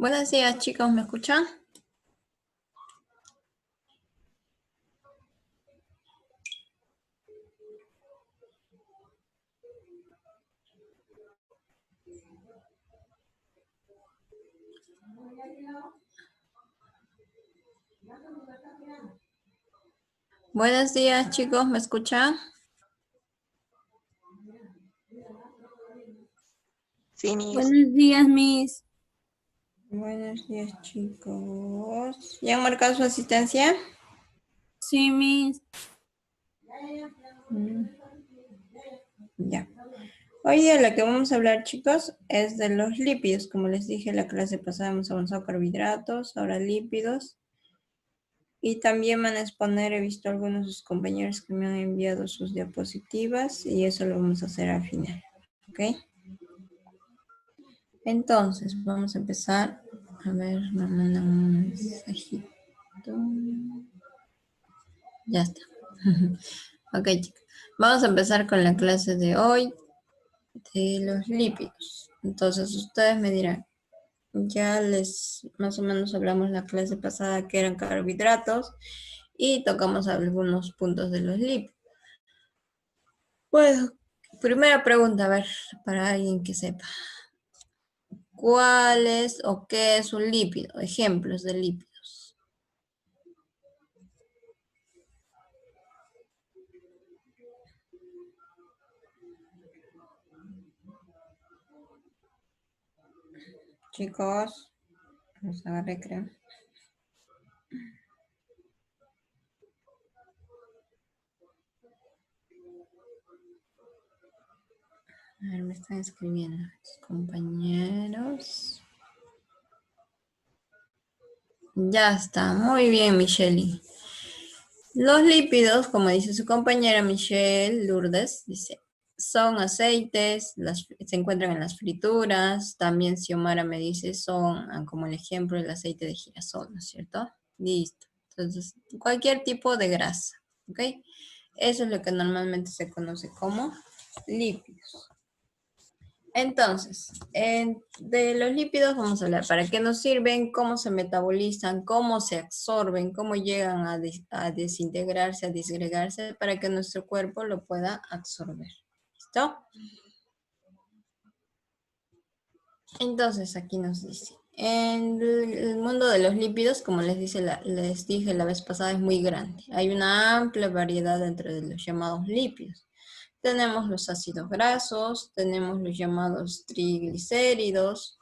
Buenos días, chicos, ¿me escuchan? Buenos días, chicos, ¿me escuchan? Sí, Miss. Buenos días, Miss. Buenos días, chicos. ¿Ya han marcado su asistencia? Sí, Miss. Mm, Ya. Hoy día lo que vamos a hablar, chicos, es de los lípidos. Como les dije, la clase pasada hemos avanzado a carbohidratos, ahora lípidos. Y también van a exponer, he visto algunos de sus compañeros que me han enviado sus diapositivas y eso lo vamos a hacer al final. ¿Ok? Entonces, vamos a empezar. A ver, me mandan un mensajito. Ya está. Ok, chicos. Vamos a empezar con la clase de hoy de los lípidos. Entonces, ustedes me dirán, ya les más o menos hablamos la clase pasada que eran carbohidratos y tocamos algunos puntos de los lípidos. Pues, primera pregunta, a ver, para alguien que sepa. ¿Cuál es o qué es un lípido? Ejemplos de lípidos. Chicos, los agarré, creo. A ver, me están escribiendo mis compañeros. Ya está, muy bien, Michelle. Los lípidos, como dice su compañera Michelle Lourdes, dice, son aceites, se encuentran en las frituras. También Xiomara me dice, son, como el ejemplo, el aceite de girasol, ¿no es cierto? Listo. Entonces, cualquier tipo de grasa, ¿ok? Eso es lo que normalmente se conoce como lípidos. Entonces, de los lípidos vamos a hablar. ¿Para qué nos sirven? ¿Cómo se metabolizan? ¿Cómo se absorben? ¿Cómo llegan a desintegrarse, a disgregarse para que nuestro cuerpo lo pueda absorber? ¿Listo? Entonces, aquí nos dice. En el mundo de los lípidos, como les dije la vez pasada, es muy grande. Hay una amplia variedad dentro de los llamados lípidos. Tenemos los ácidos grasos, tenemos los llamados triglicéridos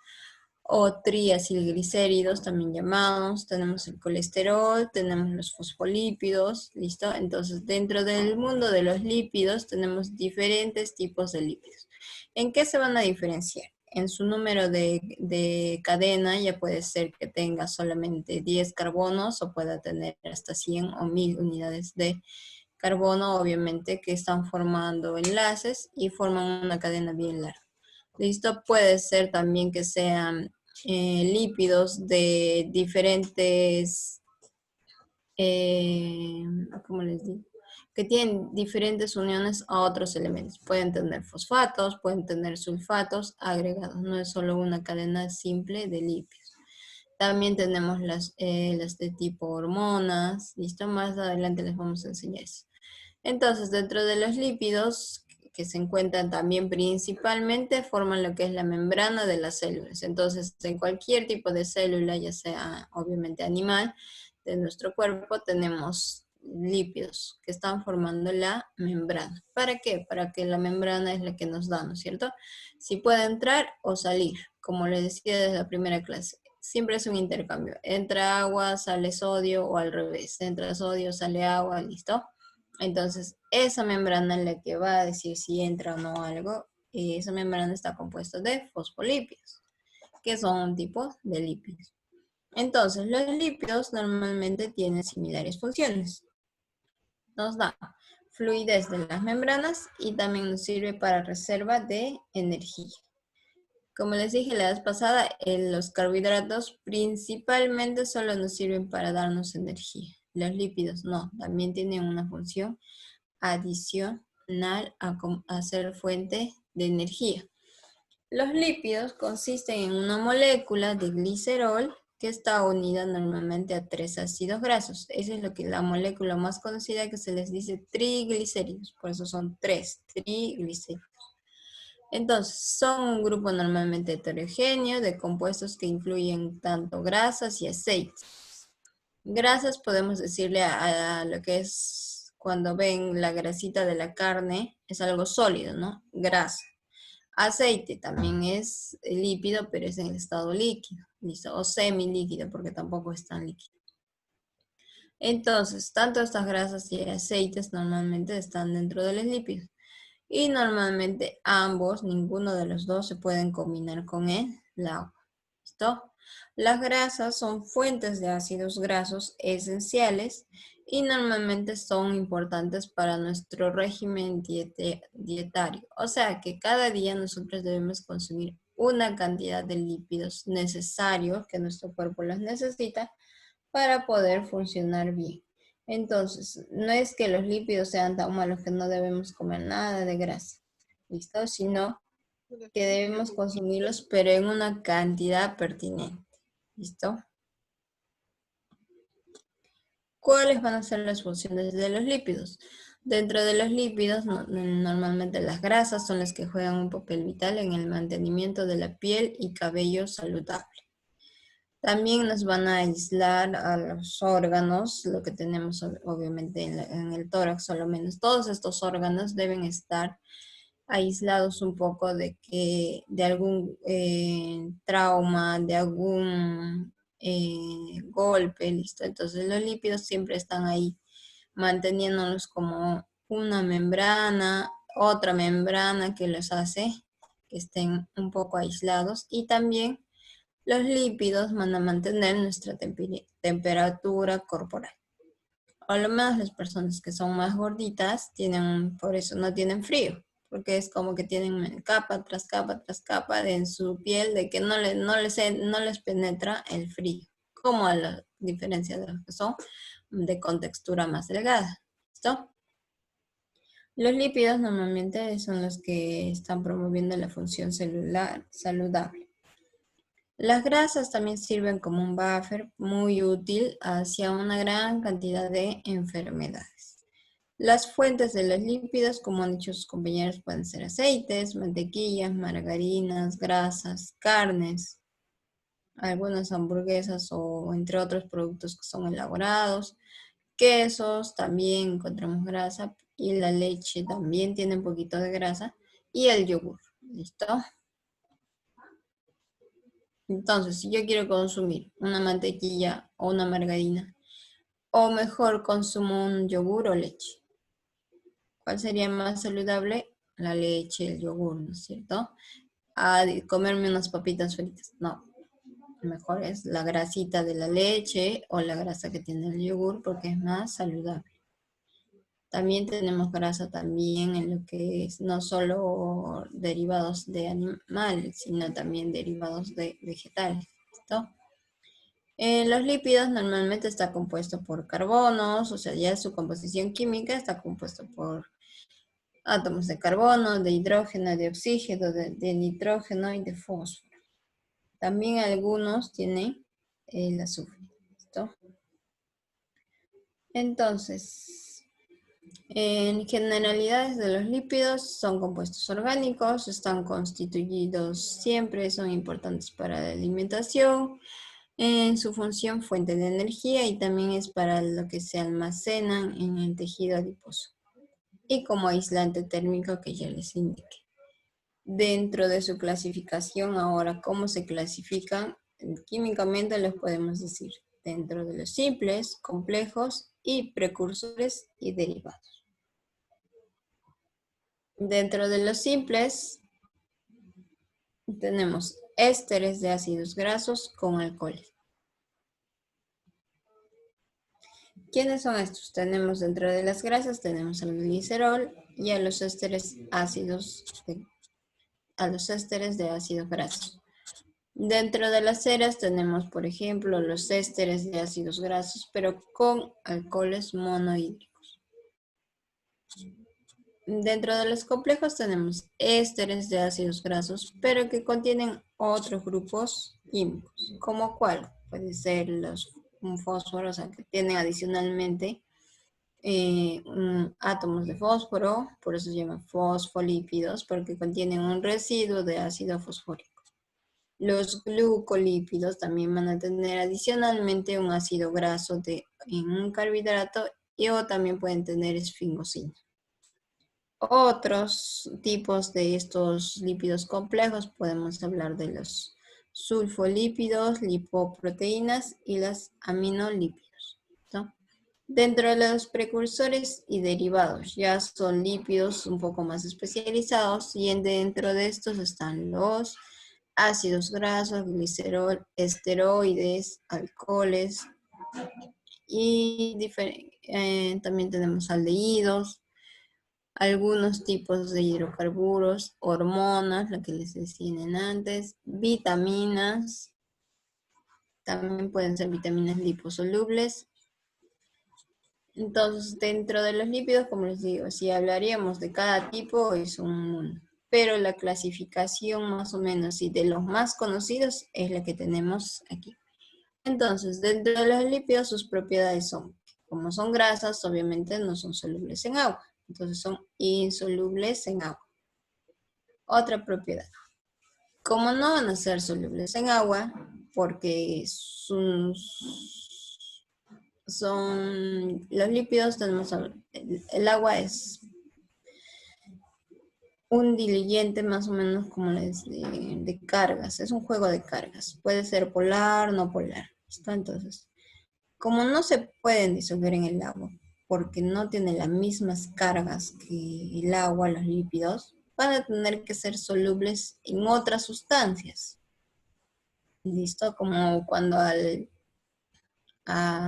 o triacilglicéridos también llamados, tenemos el colesterol, tenemos los fosfolípidos, ¿listo? Entonces, dentro del mundo de los lípidos tenemos diferentes tipos de lípidos. ¿En qué se van a diferenciar? En su número de cadena ya puede ser que tenga solamente 10 carbonos o pueda tener hasta 100 o 1000 unidades de carbono, obviamente, que están formando enlaces y forman una cadena bien larga. Listo, puede ser también que sean lípidos de diferentes, ¿cómo les digo? Que tienen diferentes uniones a otros elementos. Pueden tener fosfatos, pueden tener sulfatos agregados. No es solo una cadena simple de lípidos. También tenemos las de tipo hormonas. Listo, más adelante les vamos a enseñar eso. Entonces, dentro de los lípidos, que se encuentran también principalmente, forman lo que es la membrana de las células. Entonces, en cualquier tipo de célula, ya sea obviamente animal, de nuestro cuerpo, tenemos lípidos que están formando la membrana. ¿Para qué? Para que la membrana es la que nos da, ¿no es cierto? Si puede entrar o salir, como les decía desde la primera clase. Siempre es un intercambio. Entra agua, sale sodio o al revés. Entra sodio, sale agua, ¿listo? Entonces, esa membrana es la que va a decir si entra o no algo, y esa membrana está compuesta de fosfolípidos, que son un tipo de lípidos. Entonces, los lípidos normalmente tienen similares funciones. Nos da fluidez de las membranas y también nos sirve para reserva de energía. Como les dije la vez pasada, los carbohidratos principalmente solo nos sirven para darnos energía. Los lípidos no, también tienen una función adicional a ser fuente de energía. Los lípidos consisten en una molécula de glicerol que está unida normalmente a 3 ácidos grasos. Esa es la molécula más conocida, que se les dice triglicéridos. Por eso son 3 triglicéridos. Entonces, son un grupo normalmente heterogéneo de compuestos que incluyen tanto grasas y aceites. Grasas podemos decirle a lo que es cuando ven la grasita de la carne, es algo sólido, ¿no? Grasa. Aceite también es lípido, pero es en el estado líquido, ¿listo? O semilíquido, porque tampoco es tan líquido. Entonces, tanto estas grasas y aceites normalmente están dentro de los lípidos. Y normalmente ambos, ninguno de los dos, se pueden combinar con el agua. ¿Listo? Las grasas son fuentes de ácidos grasos esenciales y normalmente son importantes para nuestro régimen dietario. O sea que cada día nosotros debemos consumir una cantidad de lípidos necesarios que nuestro cuerpo los necesita para poder funcionar bien. Entonces, no es que los lípidos sean tan malos que no debemos comer nada de grasa, ¿listo? Sino que debemos consumirlos, pero en una cantidad pertinente, ¿listo? ¿Cuáles van a ser las funciones de los lípidos? Dentro de los lípidos, normalmente las grasas son las que juegan un papel vital en el mantenimiento de la piel y cabello saludable. También nos van a aislar a los órganos, lo que tenemos obviamente en el tórax, por lo menos todos estos órganos deben estar aislados un poco de algún trauma, de algún golpe, listo. Entonces los lípidos siempre están ahí, manteniéndonos como una membrana, otra membrana que los hace que estén un poco aislados, y también los lípidos van a mantener nuestra temperatura corporal. O lo menos las personas que son más gorditas por eso no tienen frío, porque es como que tienen capa tras capa tras capa en su piel de que no les penetra el frío, como a la diferencia de los que son de contextura más delgada. ¿Listo? Los lípidos normalmente son los que están promoviendo la función celular saludable. Las grasas también sirven como un buffer muy útil hacia una gran cantidad de enfermedades. Las fuentes de los lípidos, como han dicho sus compañeros, pueden ser aceites, mantequillas, margarinas, grasas, carnes, algunas hamburguesas o entre otros productos que son elaborados. Quesos también encontramos grasa, y la leche también tiene un poquito de grasa, y el yogur. ¿Listo? Entonces, si yo quiero consumir una mantequilla o una margarina, o mejor consumo un yogur o leche, ¿cuál sería más saludable? La leche, el yogur, ¿no es cierto? A comerme unas papitas fritas. No, mejor es la grasita de la leche o la grasa que tiene el yogur, porque es más saludable. También tenemos grasa también en lo que es no solo derivados de animales, sino también derivados de vegetales. ¿Listo? Los lípidos normalmente está compuesto por carbonos, o sea, ya su composición química está compuesto por átomos de carbono, de hidrógeno, de oxígeno, de nitrógeno y de fósforo. También algunos tienen el azufre. ¿Listo? Entonces, en generalidades de los lípidos son compuestos orgánicos, están constituidos siempre, son importantes para la alimentación, en su función fuente de energía, y también es para lo que se almacenan en el tejido adiposo, y como aislante térmico que ya les indiqué. Dentro de su clasificación, ahora, ¿cómo se clasifican? Químicamente los podemos decir dentro de los simples, complejos y precursores y derivados. Dentro de los simples tenemos ésteres de ácidos grasos con alcohol. ¿Quiénes son estos? Tenemos dentro de las grasas, tenemos al glicerol y a los ésteres de ácidos grasos. Dentro de las ceras tenemos, por ejemplo, los ésteres de ácidos grasos, pero con alcoholes monohídricos. Dentro de los complejos tenemos ésteres de ácidos grasos, pero que contienen otros grupos químicos. ¿Como cuál? Puede ser un fósforo, o sea, que tienen adicionalmente átomos de fósforo, por eso se llaman fosfolípidos, porque contienen un residuo de ácido fosfórico. Los glucolípidos también van a tener adicionalmente un ácido graso en un carbohidrato o también pueden tener esfingosina. Otros tipos de estos lípidos complejos podemos hablar de los sulfolípidos, lipoproteínas y los aminolípidos, ¿no? Dentro de los precursores y derivados ya son lípidos un poco más especializados y dentro de estos están los ácidos grasos, glicerol, esteroides, alcoholes y también tenemos aldehídos, algunos tipos de hidrocarburos, hormonas, lo que les decía antes, vitaminas, también pueden ser vitaminas liposolubles. Entonces, dentro de los lípidos, como les digo, si hablaríamos de cada tipo, es un mundo. Pero la clasificación más o menos y de los más conocidos es la que tenemos aquí. Entonces, dentro de los lípidos, sus propiedades son, como son grasas, obviamente no son solubles en agua. Entonces, son insolubles en agua. Otra propiedad. Como no van a ser solubles en agua, porque son los lípidos, el agua es un diluyente más o menos como de cargas, es un juego de cargas, puede ser polar, no polar, ¿está? Entonces, como no se pueden disolver en el agua, porque no tienen las mismas cargas que el agua, los lípidos, van a tener que ser solubles en otras sustancias. ¿Listo? Como cuando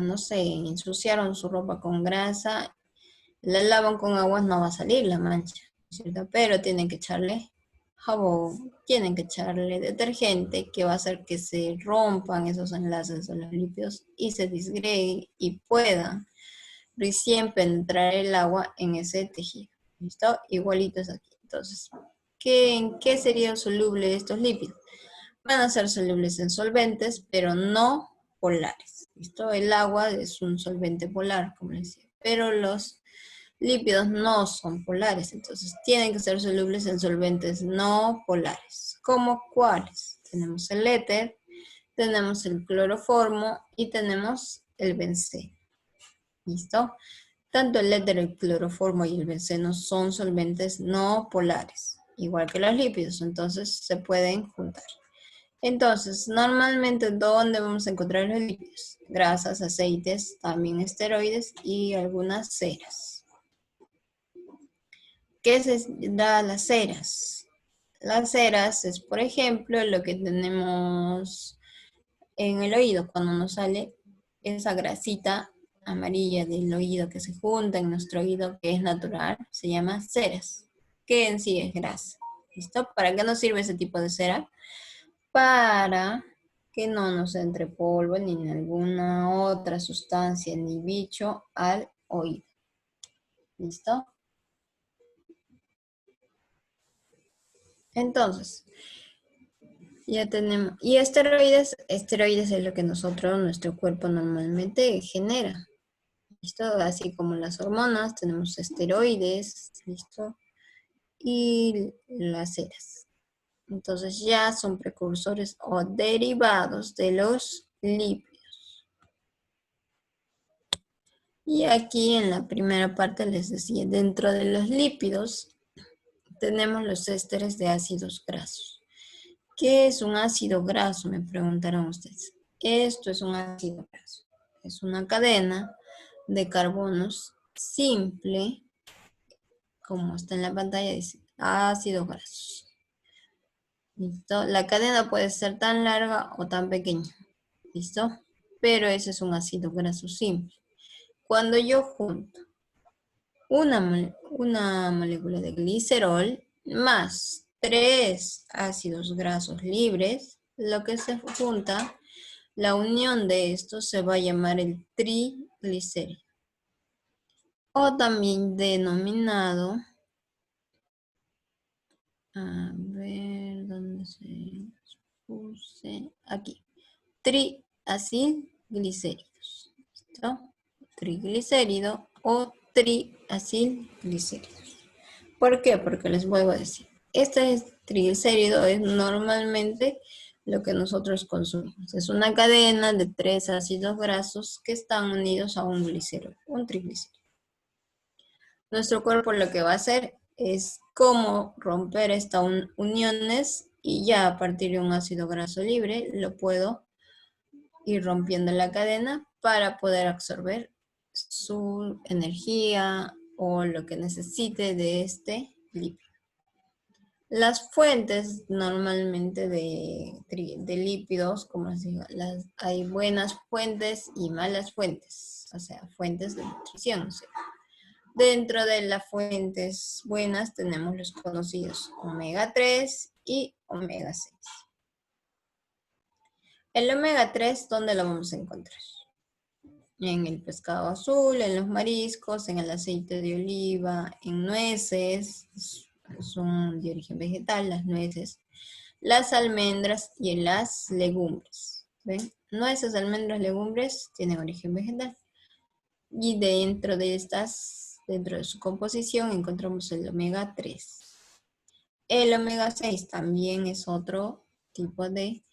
no sé, ensuciaron su ropa con grasa, la lavan con agua, no va a salir la mancha, ¿cierto? Pero tienen que echarle jabón, tienen que echarle detergente que va a hacer que se rompan esos enlaces de los lípidos y se disgreguen y puedan recién penetrar el agua en ese tejido. ¿Listo? Igualito es aquí. Entonces, ¿en qué serían solubles estos lípidos? Van a ser solubles en solventes, pero no polares. ¿Listo? El agua es un solvente polar, como les decía, pero los lípidos no son polares, entonces tienen que ser solubles en solventes no polares. ¿Cómo cuáles? Tenemos el éter, tenemos el cloroformo y tenemos el benceno. ¿Listo? Tanto el éter, el cloroformo y el benceno son solventes no polares, igual que los lípidos, entonces se pueden juntar. Entonces, normalmente, ¿dónde vamos a encontrar los lípidos? Grasas, aceites, también esteroides y algunas ceras. ¿Qué se da a las ceras? Las ceras es, por ejemplo, lo que tenemos en el oído cuando nos sale esa grasita amarilla del oído que se junta en nuestro oído, que es natural, se llama ceras, que en sí es grasa. ¿Listo? ¿Para qué nos sirve ese tipo de cera? Para que no nos entre polvo ni alguna otra sustancia ni bicho al oído. ¿Listo? Entonces, ya tenemos. Y esteroides es lo que nuestro cuerpo normalmente genera. ¿Listo? Así como las hormonas, tenemos esteroides, ¿listo? Y las ceras. Entonces ya son precursores o derivados de los lípidos. Y aquí en la primera parte les decía, dentro de los lípidos tenemos los ésteres de ácidos grasos. ¿Qué es un ácido graso? Me preguntaron ustedes. Esto es un ácido graso. Es una cadena de carbonos simple, como está en la pantalla, dice ácidos grasos. ¿Listo? La cadena puede ser tan larga o tan pequeña. ¿Listo? Pero ese es un ácido graso simple. Cuando yo junto una molécula de glicerol más 3 ácidos grasos libres, lo que se junta, la unión de estos se va a llamar el triglicérido, o también denominado A ver, ¿dónde se los puse? Aquí. Triacilglicéridos. ¿Listo? Triglicérido o triacilglicéridos. ¿Por qué? Porque les vuelvo a decir. Este triglicérido es normalmente lo que nosotros consumimos. Es una cadena de 3 ácidos grasos que están unidos a un glicérido, un triglicérido. Nuestro cuerpo lo que va a hacer es cómo romper estas uniones y ya a partir de un ácido graso libre lo puedo ir rompiendo la cadena para poder absorber su energía o lo que necesite de este lípido. Las fuentes normalmente de lípidos, como les digo, hay buenas fuentes y malas fuentes, o sea, fuentes de nutrición. ¿Sí? Dentro de las fuentes buenas tenemos los conocidos omega 3 y omega 6. El omega 3, ¿dónde lo vamos a encontrar? En el pescado azul, en los mariscos, en el aceite de oliva, en nueces, son de origen vegetal, las nueces, las almendras y en las legumbres. ¿Ven? Nueces, almendras, legumbres tienen origen vegetal. Y dentro de estas, dentro de su composición, encontramos el omega 3. El omega 6 también es otro tipo de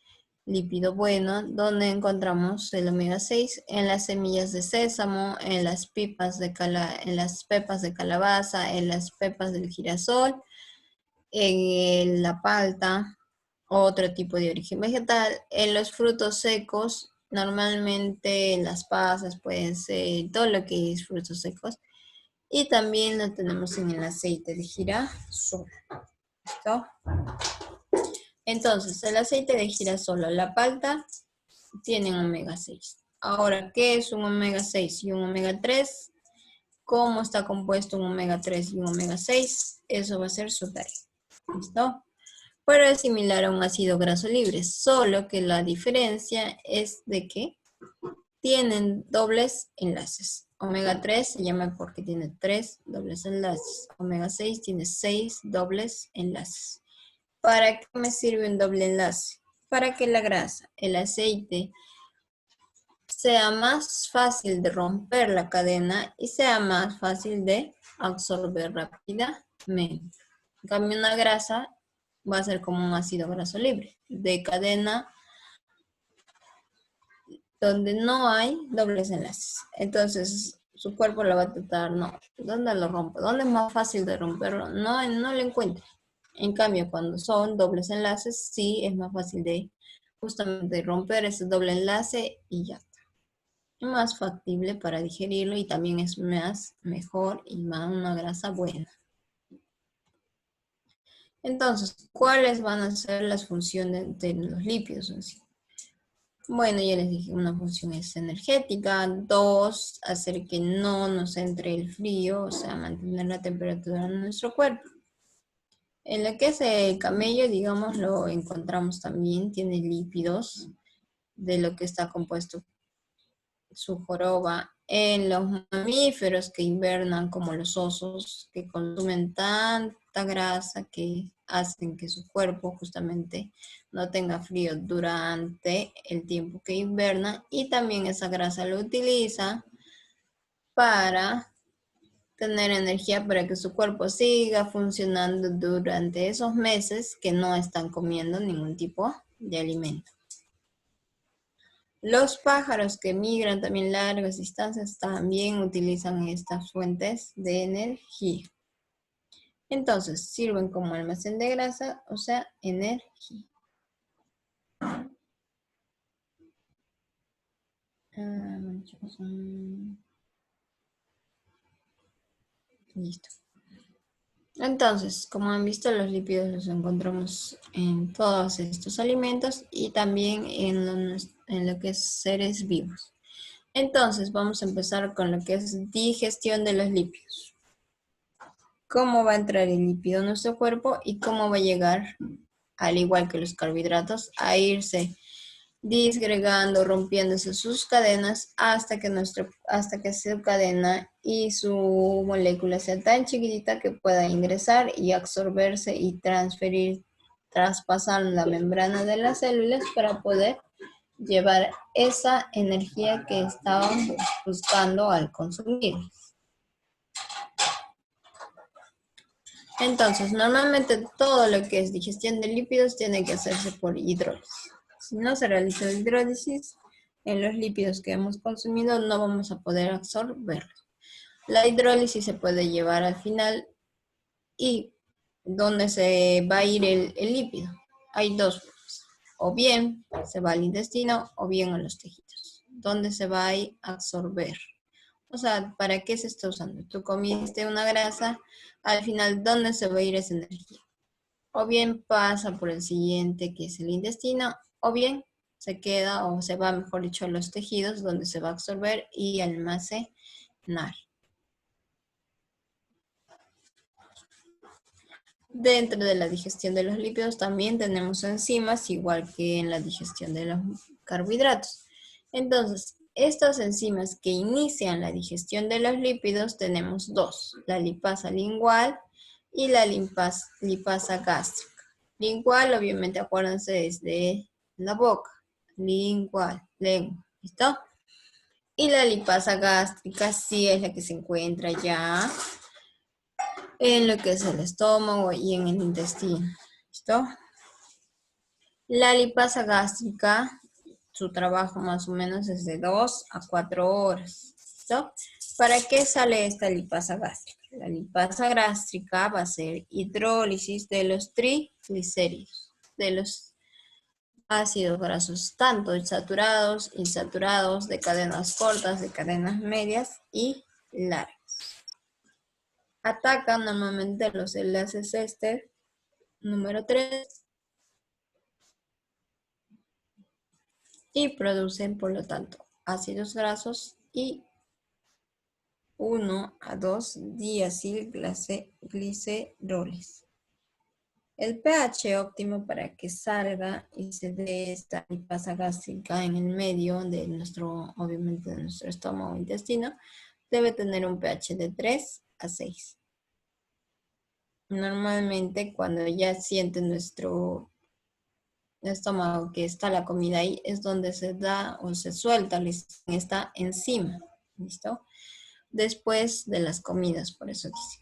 lípido bueno, donde encontramos el omega 6 en las semillas de sésamo, en las pepas de calabaza, en las pepas del girasol, en la palta, otro tipo de origen vegetal, en los frutos secos, normalmente las pasas pueden ser todo lo que es frutos secos, y también lo tenemos en el aceite de girasol. ¿Listo? Entonces, el aceite de girasol o la palta tienen omega 6. Ahora, ¿qué es un omega 6 y un omega 3? ¿Cómo está compuesto un omega 3 y un omega 6? Eso va a ser su tarea. ¿Listo? Pero es similar a un ácido graso libre, solo que la diferencia es de que tienen dobles enlaces. Omega 3 se llama porque tiene 3 dobles enlaces. Omega 6 tiene 6 dobles enlaces. ¿Para qué me sirve un doble enlace? Para que la grasa, el aceite, sea más fácil de romper la cadena y sea más fácil de absorber rápidamente. En cambio, una grasa va a ser como un ácido graso libre, de cadena donde no hay dobles enlaces. Entonces, su cuerpo lo va a tratar, no, ¿dónde lo rompo? ¿Dónde es más fácil de romperlo? No, no lo encuentra. En cambio, cuando son dobles enlaces, sí es más fácil de justamente romper ese doble enlace y ya está. Es más factible para digerirlo y también es más mejor y más una grasa buena. Entonces, ¿cuáles van a ser las funciones de los lípidos en sí? Bueno, ya les dije, una función es energética, 2, hacer que no nos entre el frío, o sea, mantener la temperatura en nuestro cuerpo. En lo que es el camello, digamos, lo encontramos también, tiene lípidos de lo que está compuesto su joroba. En los mamíferos que invernan, como los osos, que consumen tanta grasa que hacen que su cuerpo justamente no tenga frío durante el tiempo que inverna, y también esa grasa lo utiliza para tener energía para que su cuerpo siga funcionando durante esos meses que no están comiendo ningún tipo de alimento. Los pájaros que migran también largas distancias también utilizan estas fuentes de energía. Entonces, sirven como almacén de grasa, o sea, energía. Listo. Entonces, como han visto, los lípidos los encontramos en todos estos alimentos y también en lo que es seres vivos. Entonces, vamos a empezar con lo que es digestión de los lípidos. Cómo va a entrar el lípido en nuestro cuerpo y cómo va a llegar, al igual que los carbohidratos, a irse disgregando, rompiéndose sus cadenas hasta que su cadena y su molécula sea tan chiquitita que pueda ingresar y absorberse y traspasar la membrana de las células para poder llevar esa energía que estaban buscando al consumir. Entonces, normalmente todo lo que es digestión de lípidos tiene que hacerse por hidrólisis. Si no se realiza hidrólisis, en los lípidos que hemos consumido no vamos a poder absorberlos. La hidrólisis se puede llevar al final y ¿dónde se va a ir el lípido? Hay dos formas. O bien se va al intestino o bien a los tejidos. ¿Dónde se va a ir a absorber? O sea, ¿para qué se está usando? Tú comiste una grasa, al final, ¿dónde se va a ir esa energía? O bien pasa por el siguiente, que es el intestino, o bien se queda o se va, mejor dicho, a los tejidos, donde se va a absorber y almacenar. Dentro de la digestión de los lípidos también tenemos enzimas, igual que en la digestión de los carbohidratos. Entonces, estas enzimas que inician la digestión de los lípidos tenemos dos, la lipasa lingual y la lipasa gástrica. Lingual, obviamente, acuérdense, es de la boca. Lingual, lengua, ¿listo? Y la lipasa gástrica sí es la que se encuentra ya en lo que es el estómago y en el intestino. ¿Listo? La lipasa gástrica, su trabajo más o menos es de 2 a 4 horas. ¿Listo? ¿Para qué sale esta lipasa gástrica? La lipasa gástrica va a ser hidrólisis de los triglicéridos, de los ácidos grasos, tanto saturados, insaturados, de cadenas cortas, de cadenas medias y largas. Atacan normalmente los enlaces éster número 3 y producen, por lo tanto, ácidos grasos y 1 a 2 diacilgliceroles. El pH óptimo para que salga y se dé esta lipasa gástrica en el medio de nuestro, obviamente, de nuestro estómago o intestino, debe tener un pH de 3 a 6. Normalmente cuando ya siente nuestro estómago que está la comida ahí, es donde se da o se suelta esta enzima, ¿listo? Después de las comidas, por eso dice.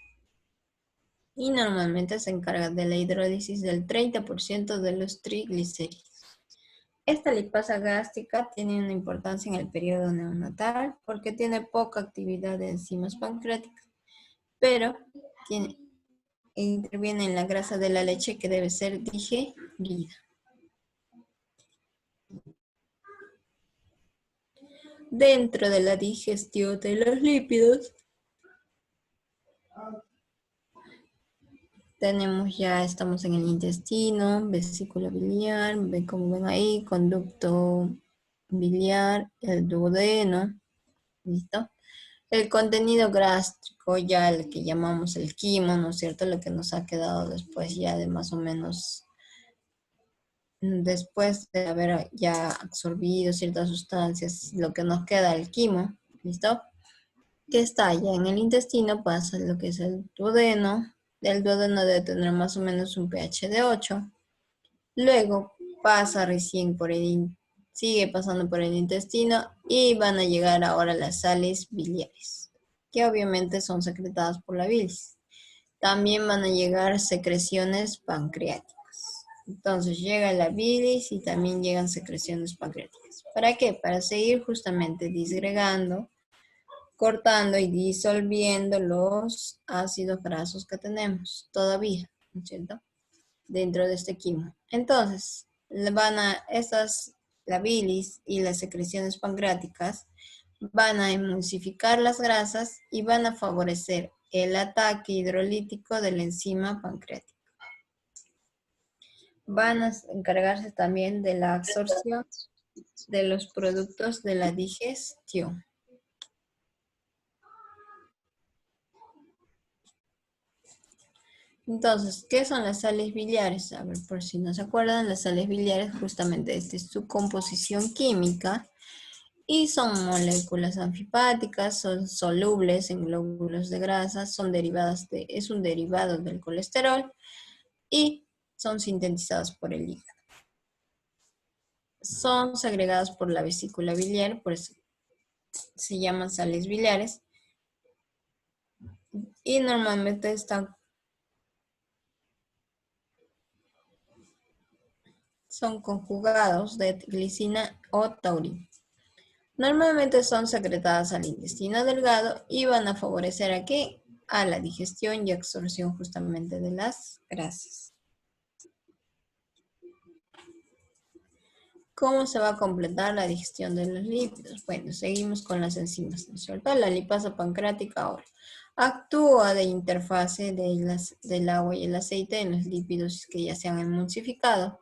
Y normalmente se encarga de la hidrólisis del 30% de los triglicéridos. Esta lipasa gástrica tiene una importancia en el periodo neonatal porque tiene poca actividad de enzimas pancreáticas, pero interviene en la grasa de la leche que debe ser digerida. Dentro de la digestión de los lípidos, estamos en el intestino, vesícula biliar, como ven ahí, conducto biliar, el duodeno, ¿listo? El contenido gástrico, ya el que llamamos el quimo, ¿no es cierto? Lo que nos ha quedado después ya de más o menos, después de haber ya absorbido ciertas sustancias, lo que nos queda el quimo, ¿listo? Que está ya en el intestino, pasa lo que es el duodeno. El duodeno debe tener más o menos un pH de 8. Luego pasa recién sigue pasando por el intestino y van a llegar ahora las sales biliares, que obviamente son secretadas por la bilis. También van a llegar secreciones pancreáticas. Entonces llega la bilis y también llegan secreciones pancreáticas. ¿Para qué? Para seguir justamente disgregando, cortando y disolviendo los ácidos grasos que tenemos todavía, ¿no es cierto? Dentro de este quimo. Entonces, la bilis y las secreciones pancreáticas van a emulsificar las grasas y van a favorecer el ataque hidrolítico de la enzima pancreática. Van a encargarse también de la absorción de los productos de la digestión. Entonces, ¿qué son las sales biliares? A ver, por si no se acuerdan, las sales biliares justamente esta es su composición química y son moléculas anfipáticas, son solubles en glóbulos de grasa, es un derivado del colesterol y son sintetizadas por el hígado. Son segregadas por la vesícula biliar, por eso se llaman sales biliares y normalmente son conjugados de glicina o taurina. Normalmente son secretadas al intestino delgado y van a favorecer ¿a qué? A la digestión y absorción justamente de las grasas. ¿Cómo se va a completar la digestión de los lípidos? Bueno, seguimos con las enzimas, ¿no es cierto? La lipasa pancreática ahora actúa de interfase del agua y el aceite en los lípidos que ya se han emulsificado.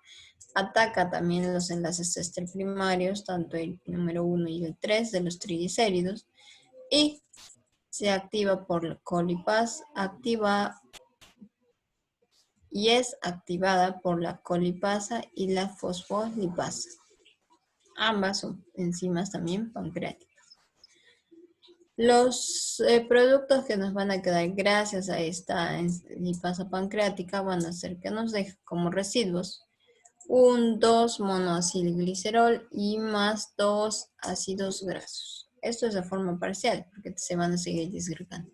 Ataca también los enlaces éster primarios, tanto el número 1 y el 3 de los triglicéridos, y se activa por la colipasa, es activada por la colipasa y la fosfolipasa. Ambas son enzimas también pancreáticas. Los productos que nos van a quedar gracias a esta lipasa pancreática van a ser que nos deje como residuos un 2-monoacilglicerol y más 2 ácidos grasos. Esto es de forma parcial porque se van a seguir disgregando.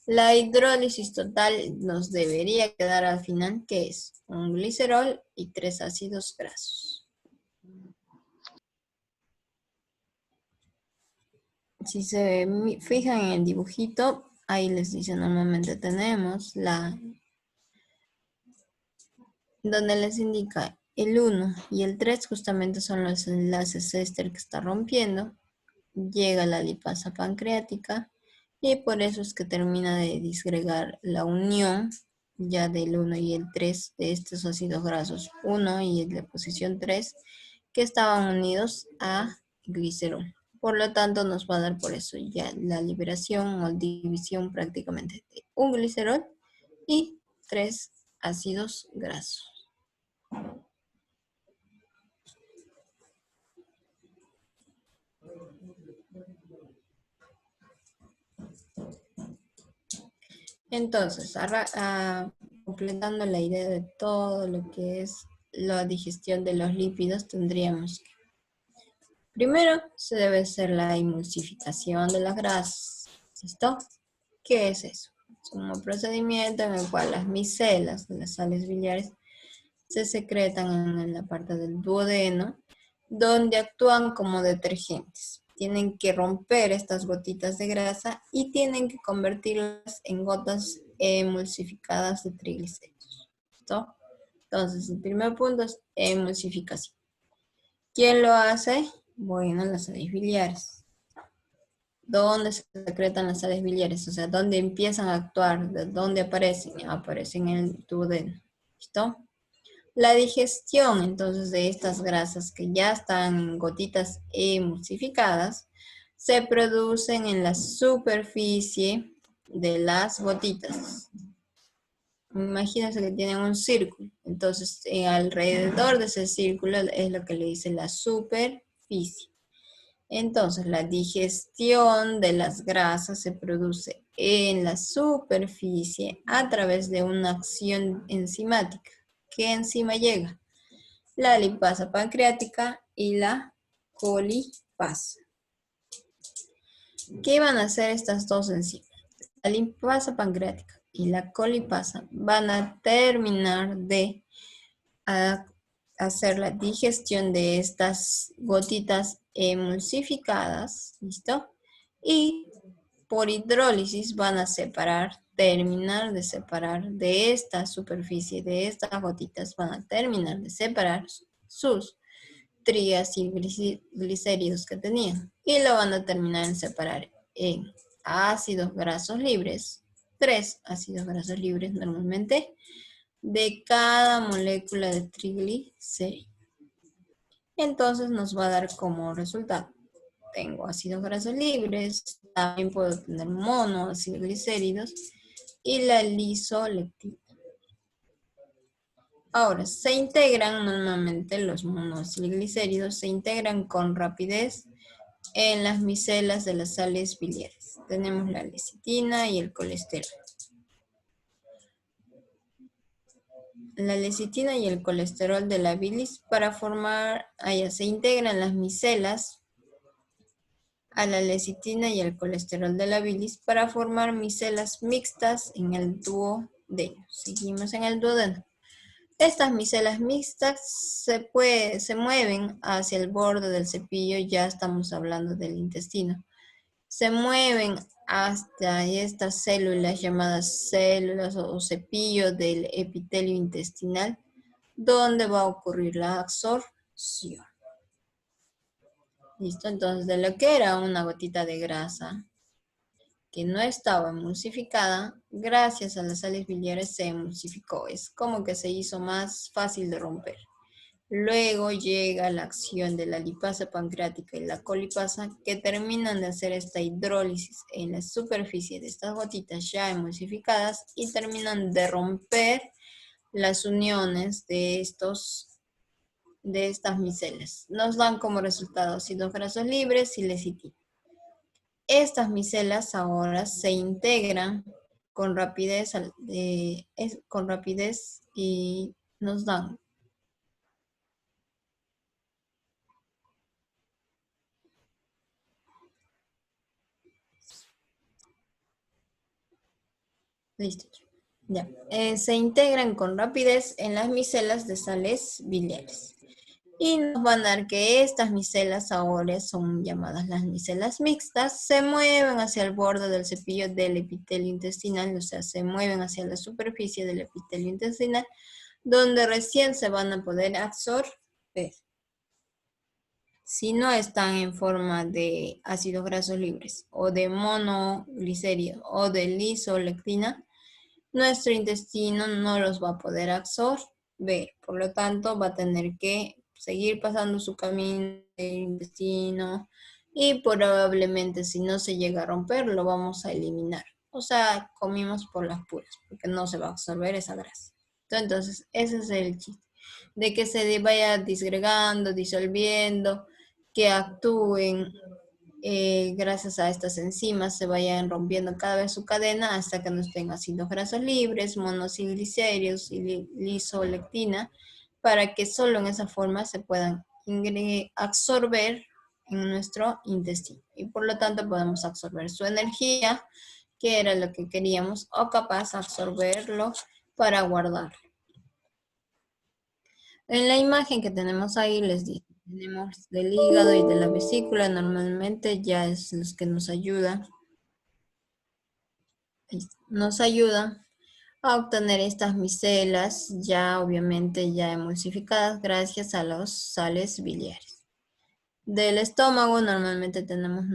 La hidrólisis total nos debería quedar al final, que es un glicerol y 3 ácidos grasos. Si se fijan en el dibujito, ahí les dice normalmente tenemos donde les indica el 1 y el 3 justamente son los enlaces éster que está rompiendo, llega la lipasa pancreática y por eso es que termina de disgregar la unión ya del 1 y el 3 de estos ácidos grasos 1 y el de posición 3 que estaban unidos a glicerol. Por lo tanto nos va a dar por eso ya la liberación o división prácticamente de un glicerol y 3 ácidos grasos. Entonces, completando la idea de todo lo que es la digestión de los lípidos, tendríamos que, primero, se debe hacer la emulsificación de las grasas. ¿Listo? ¿Qué es eso? Es un procedimiento en el cual las micelas de las sales biliares se secretan en la parte del duodeno, donde actúan como detergentes. Tienen que romper estas gotitas de grasa y tienen que convertirlas en gotas emulsificadas de triglicéridos. ¿Listo? Entonces, el primer punto es emulsificación. ¿Quién lo hace? Bueno, las sales biliares. ¿Dónde se secretan las sales biliares? O sea, ¿dónde empiezan a actuar? ¿De dónde aparecen? Aparecen en el duodeno. ¿Listo? La digestión, entonces, de estas grasas que ya están en gotitas emulsificadas, se producen en la superficie de las gotitas. Imagínense que tienen un círculo. Entonces, alrededor de ese círculo es lo que le dice la superficie. Entonces, la digestión de las grasas se produce en la superficie a través de una acción enzimática. ¿Qué enzima llega? La lipasa pancreática y la colipasa. ¿Qué van a hacer estas dos enzimas? La lipasa pancreática y la colipasa van a terminar de hacer la digestión de estas gotitas emulsificadas, ¿listo? Y por hidrólisis van a terminar de separar de esta superficie, de estas gotitas, van a terminar de separar sus trías y glicéridos que tenían. Y lo van a terminar en separar en ácidos grasos libres, 3 ácidos grasos libres normalmente, de cada molécula de triglicérido. Entonces nos va a dar como resultado. Tengo ácidos grasos libres, también puedo tener monoacilglicéridos y la lisolectina. Ahora, se integran normalmente los monocilglicéridos, se integran con rapidez en las micelas de las sales biliares. Tenemos la lecitina y el colesterol. La lecitina y el colesterol de la bilis para formar, se integran las micelas a la lecitina y el colesterol de la bilis para formar micelas mixtas en el duodeno. Seguimos en el duodeno. Estas micelas mixtas se mueven hacia el borde del cepillo, ya estamos hablando del intestino. Se mueven hasta estas células llamadas células o cepillo del epitelio intestinal, donde va a ocurrir la absorción. ¿Listo? Entonces, de lo que era una gotita de grasa que no estaba emulsificada, gracias a las sales biliares se emulsificó. Es como que se hizo más fácil de romper. Luego llega la acción de la lipasa pancreática y la colipasa que terminan de hacer esta hidrólisis en la superficie de estas gotitas ya emulsificadas y terminan de romper las uniones de estas micelas. Nos dan como resultado ácidos grasos libres y lecitina. Estas micelas ahora se integran con rapidez y nos dan listo. Ya. Se integran con rapidez en las micelas de sales biliares. Y nos van a dar que estas micelas ahora son llamadas las micelas mixtas, se mueven hacia el borde del cepillo del epitelio intestinal, o sea, se mueven hacia la superficie del epitelio intestinal, donde recién se van a poder absorber. Si no están en forma de ácidos grasos libres, o de monoglicéridos, o de lisolectina, nuestro intestino no los va a poder absorber. Por lo tanto, va a tener que seguir pasando su camino del intestino y probablemente si no se llega a romper, lo vamos a eliminar. O sea, comimos por las puras, porque no se va a absorber esa grasa. Entonces, ese es el chiste, de que se vaya disgregando, disolviendo, que actúen gracias a estas enzimas se vayan rompiendo cada vez su cadena hasta que no estén ácidos grasos libres, monocilglicéridos y lisolectina, para que solo en esa forma se puedan absorber en nuestro intestino. Y por lo tanto podemos absorber su energía, que era lo que queríamos, o capaz absorberlo para guardarlo. En la imagen que tenemos ahí les digo, tenemos del hígado y de la vesícula, normalmente ya es los que nos ayuda a obtener estas micelas ya obviamente ya emulsificadas gracias a los sales biliares. Del estómago normalmente tenemos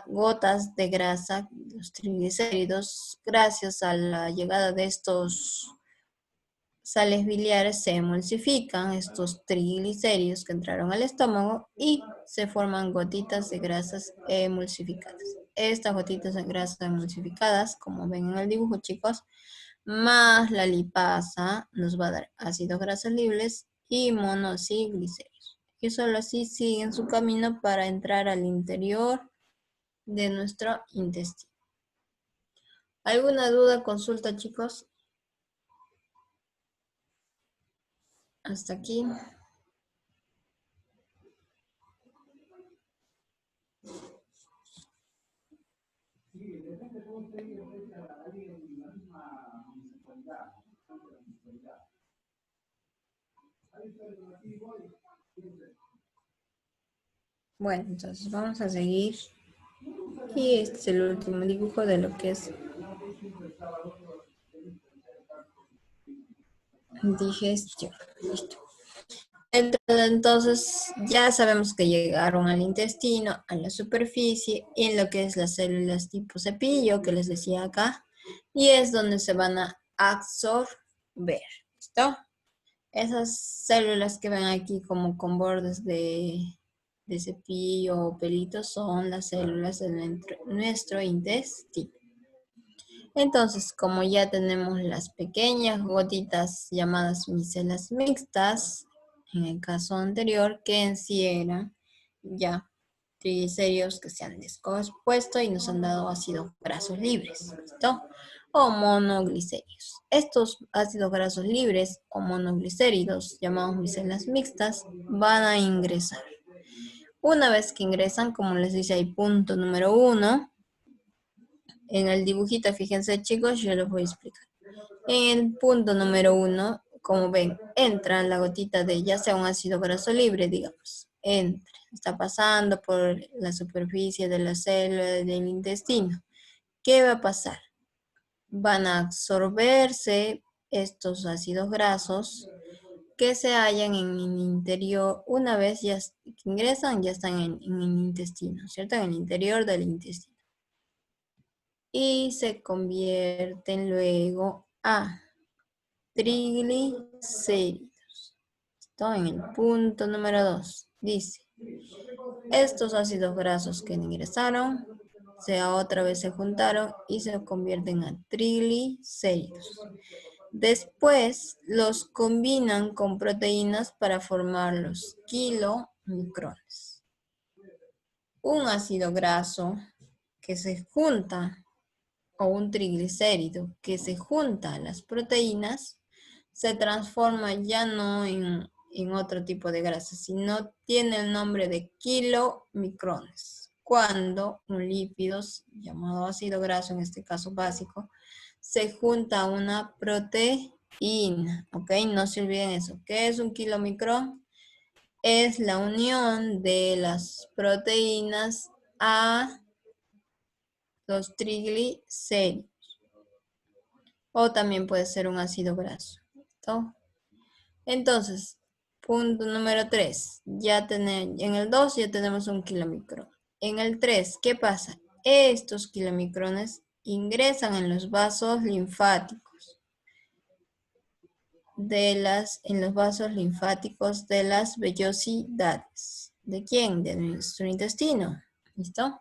gotas de grasa, los triglicéridos, gracias a la llegada de estos sales biliares se emulsifican estos triglicéridos que entraron al estómago y se forman gotitas de grasas emulsificadas. Estas gotitas de grasas emulsificadas, como ven en el dibujo, chicos, más la lipasa nos va a dar ácidos grasos libres y monocilglicéridos. Y solo así siguen su camino para entrar al interior de nuestro intestino. ¿Alguna duda, consulta, chicos? Hasta aquí. Bueno, entonces vamos a seguir. Y este es el último dibujo de lo que es digestión. Listo. Entonces ya sabemos que llegaron al intestino, a la superficie y en lo que es las células tipo cepillo que les decía acá. Y es donde se van a absorber. ¿Listo? Esas células que ven aquí como con bordes de cepillo o pelitos son las células de nuestro intestino. Entonces, como ya tenemos las pequeñas gotitas llamadas micelas mixtas, en el caso anterior, que en sí eran ya triglicéridos que se han descompuesto y nos han dado ácidos grasos libres, ¿listo? O monoglicéridos. Estos ácidos grasos libres o monoglicéridos, llamados micelas mixtas, van a ingresar. Una vez que ingresan, como les dice ahí, punto número 1, en el dibujito, fíjense chicos, yo les voy a explicar. En el punto número 1, como ven, entra la gotita de ya sea un ácido graso libre, digamos, entra, está pasando por la superficie de la célula del intestino. ¿Qué va a pasar? Van a absorberse estos ácidos grasos que se hallan en el interior, una vez ya ingresan, ya están en el intestino, ¿cierto? En el interior del intestino. Y se convierten luego a triglicéridos. Esto en el punto número 2. Dice, estos ácidos grasos que ingresaron, otra vez se juntaron y se convierten a triglicéridos. Después los combinan con proteínas para formar los kilomicrones. Un ácido graso que se junta, o un triglicérido que se junta a las proteínas, se transforma ya no en otro tipo de grasa, sino tiene el nombre de kilomicrones. Cuando un lípido, llamado ácido graso, en este caso básico, se junta a una proteína, ¿ok? No se olviden eso. ¿Qué es un kilomicrón? Es la unión de las proteínas a los triglicéridos. O también puede ser un ácido graso. ¿Listo? Entonces, punto número 3. En el 2 ya tenemos un kilomicrón. En el 3, ¿qué pasa? Estos kilomicrones ingresan en los vasos linfáticos en los vasos linfáticos de las vellosidades. ¿De quién? De nuestro intestino. ¿Listo?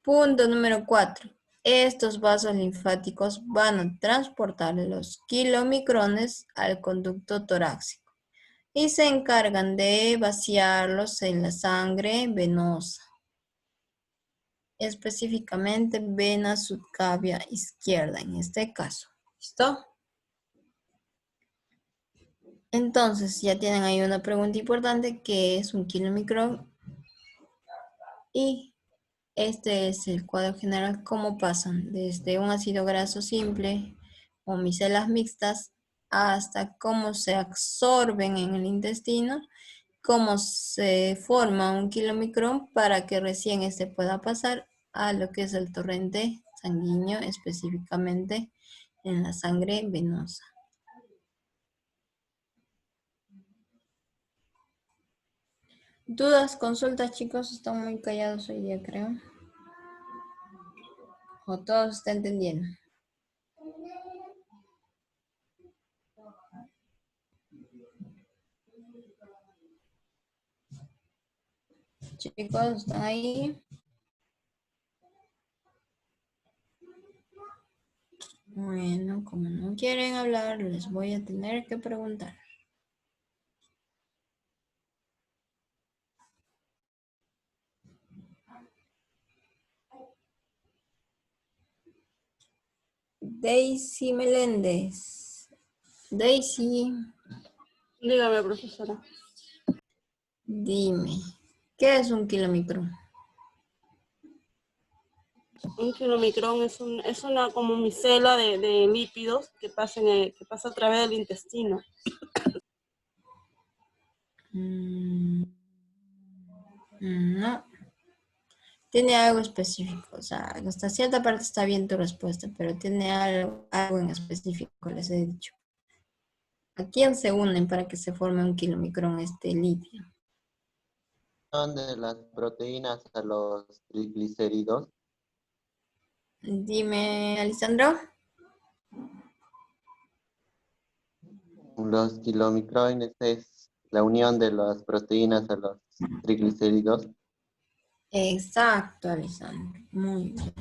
Punto número 4. Estos vasos linfáticos van a transportar los kilomicrones al conducto torácico y se encargan de vaciarlos en la sangre venosa, específicamente vena subclavia izquierda en este caso. ¿Listo? Entonces ya tienen ahí una pregunta importante, que es un kilomicrón, y este es el cuadro general, cómo pasan desde un ácido graso simple o micelas mixtas hasta cómo se absorben en el intestino, cómo se forma un kilomicrón para que recién este pueda pasar a lo que es el torrente sanguíneo, específicamente en la sangre venosa. ¿Dudas, consultas, chicos? Están muy callados hoy día, creo. ¿O todos están entendiendo? Chicos, ¿están ahí? Bueno, como no quieren hablar, les voy a tener que preguntar. Daisy Meléndez. Daisy, Dígame, profesora. dime, ¿qué es un kilomicrón? Un kilomicrón es una como micela de lípidos que pasa a través del intestino. No. Tiene algo específico, o sea, hasta cierta parte está bien tu respuesta, pero tiene algo en específico, les he dicho. ¿A quién se unen para que se forme un kilomicrón este lípido? Son de las proteínas a los triglicéridos. Dime, Alessandro. Los kilomicrones es la unión de las proteínas a los triglicéridos. Exacto, Alessandro. Muy bien.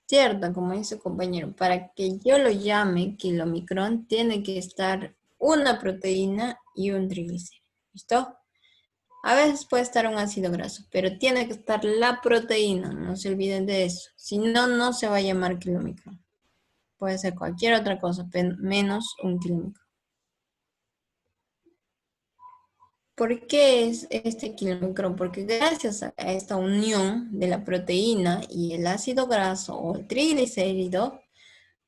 Cierto, como dice su compañero, para que yo lo llame kilomicrón, tiene que estar una proteína y un triglicérido. ¿Listo? A veces puede estar un ácido graso, pero tiene que estar la proteína, no se olviden de eso. Si no, no se va a llamar kilomicrón. Puede ser cualquier otra cosa, menos un kilomicrón. ¿Por qué es este kilomicrón? Porque gracias a esta unión de la proteína y el ácido graso o el triglicérido,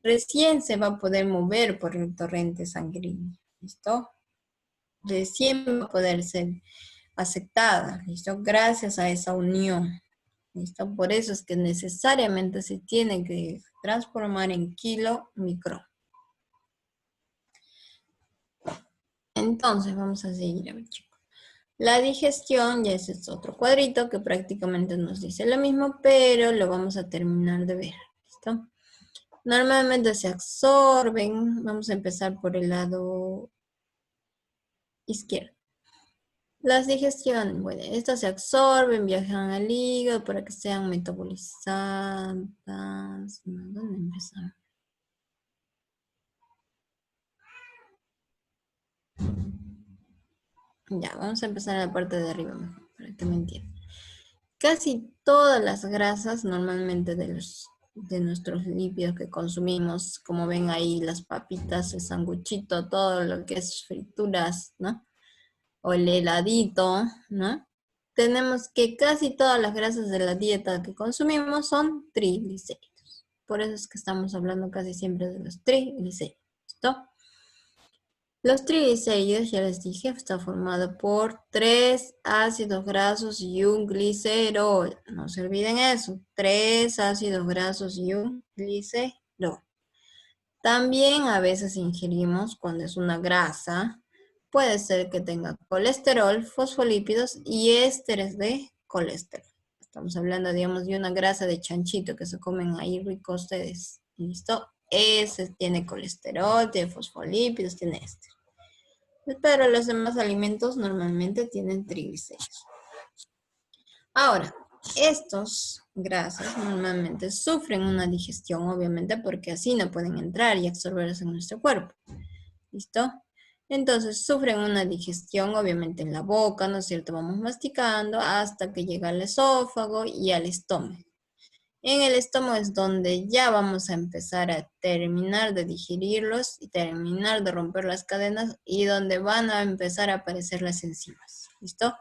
recién se va a poder mover por el torrente sanguíneo. ¿Listo? Recién va a poder ser aceptada. ¿Listo? Gracias a esa unión. ¿Listo? Por eso es que necesariamente se tiene que transformar en kilomicrón. Entonces, vamos a seguir, a ver, chicos. La digestión, ya ese es otro cuadrito que prácticamente nos dice lo mismo, pero lo vamos a terminar de ver. ¿Listo? Normalmente se absorben, vamos a empezar por el lado izquierdo. Las digestiones, bueno, estas se absorben, viajan al hígado para que sean metabolizadas. ¿Dónde empezamos? Ya, vamos a empezar en la parte de arriba mejor, para que me entiendan. Casi todas las grasas normalmente de nuestros lípidos que consumimos, como ven ahí las papitas, el sanguchito, todo lo que es frituras, ¿no? O el heladito, ¿no? Tenemos que casi todas las grasas de la dieta que consumimos son triglicéridos. Por eso es que estamos hablando casi siempre de los triglicéridos. ¿Listo? Los triglicéridos, ya les dije, está formado por 3 ácidos grasos y un glicerol. No se olviden eso, 3 ácidos grasos y un glicerol. También a veces ingerimos cuando es una grasa, puede ser que tenga colesterol, fosfolípidos y ésteres de colesterol. Estamos hablando, digamos, de una grasa de chanchito que se comen ahí rico ustedes. ¿Listo? Ese tiene colesterol, tiene fosfolípidos, tiene éster. Pero los demás alimentos normalmente tienen triglicéridos. Ahora, estos grasas normalmente sufren una digestión, obviamente, porque así no pueden entrar y absorberse en nuestro cuerpo. ¿Listo? Entonces sufren una digestión, obviamente, en la boca, ¿no es cierto? Vamos masticando hasta que llega al esófago y al estómago. En el estómago es donde ya vamos a empezar a terminar de digerirlos y terminar de romper las cadenas y donde van a empezar a aparecer las enzimas. ¿Listo?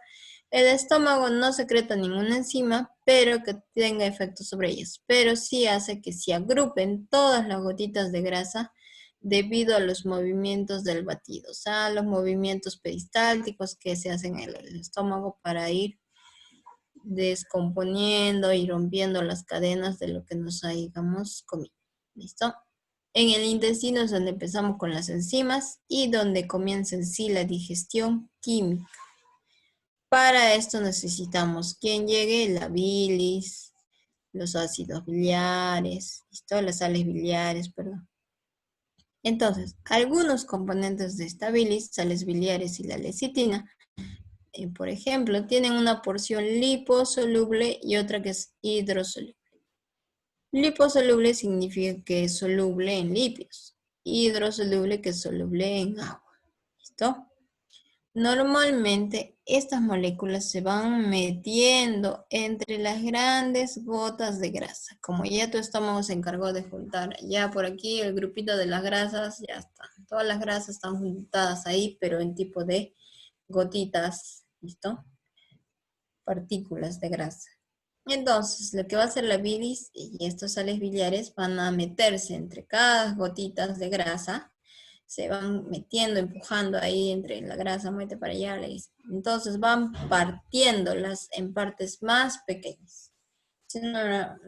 El estómago no secreta ninguna enzima, pero que tenga efecto sobre ellas. Pero sí hace que se agrupen todas las gotitas de grasa debido a los movimientos del batido. O sea, los movimientos peristálticos que se hacen en el estómago para ir descomponiendo y rompiendo las cadenas de lo que nos hayamos comido. ¿Listo? En el intestino es donde empezamos con las enzimas y donde comienza en sí la digestión química. Para esto necesitamos quien llegue la bilis, los ácidos biliares, ¿listo? Las sales biliares, perdón. Entonces, algunos componentes de esta bilis, sales biliares y la lecitina, por ejemplo, tienen una porción liposoluble y otra que es hidrosoluble. Liposoluble significa que es soluble en lípidos. Hidrosoluble que es soluble en agua. ¿Listo? Normalmente estas moléculas se van metiendo entre las grandes gotas de grasa. Como ya tu estómago se encargó de juntar, ya por aquí el grupito de las grasas ya está. Todas las grasas están juntadas ahí, pero en tipo de gotitas, ¿listo? Partículas de grasa. Entonces, lo que va a hacer la bilis y estos sales biliares van a meterse entre cada gotitas de grasa, se van metiendo, empujando ahí entre la grasa, mete para allá, entonces van partiéndolas en partes más pequeñas. Siendo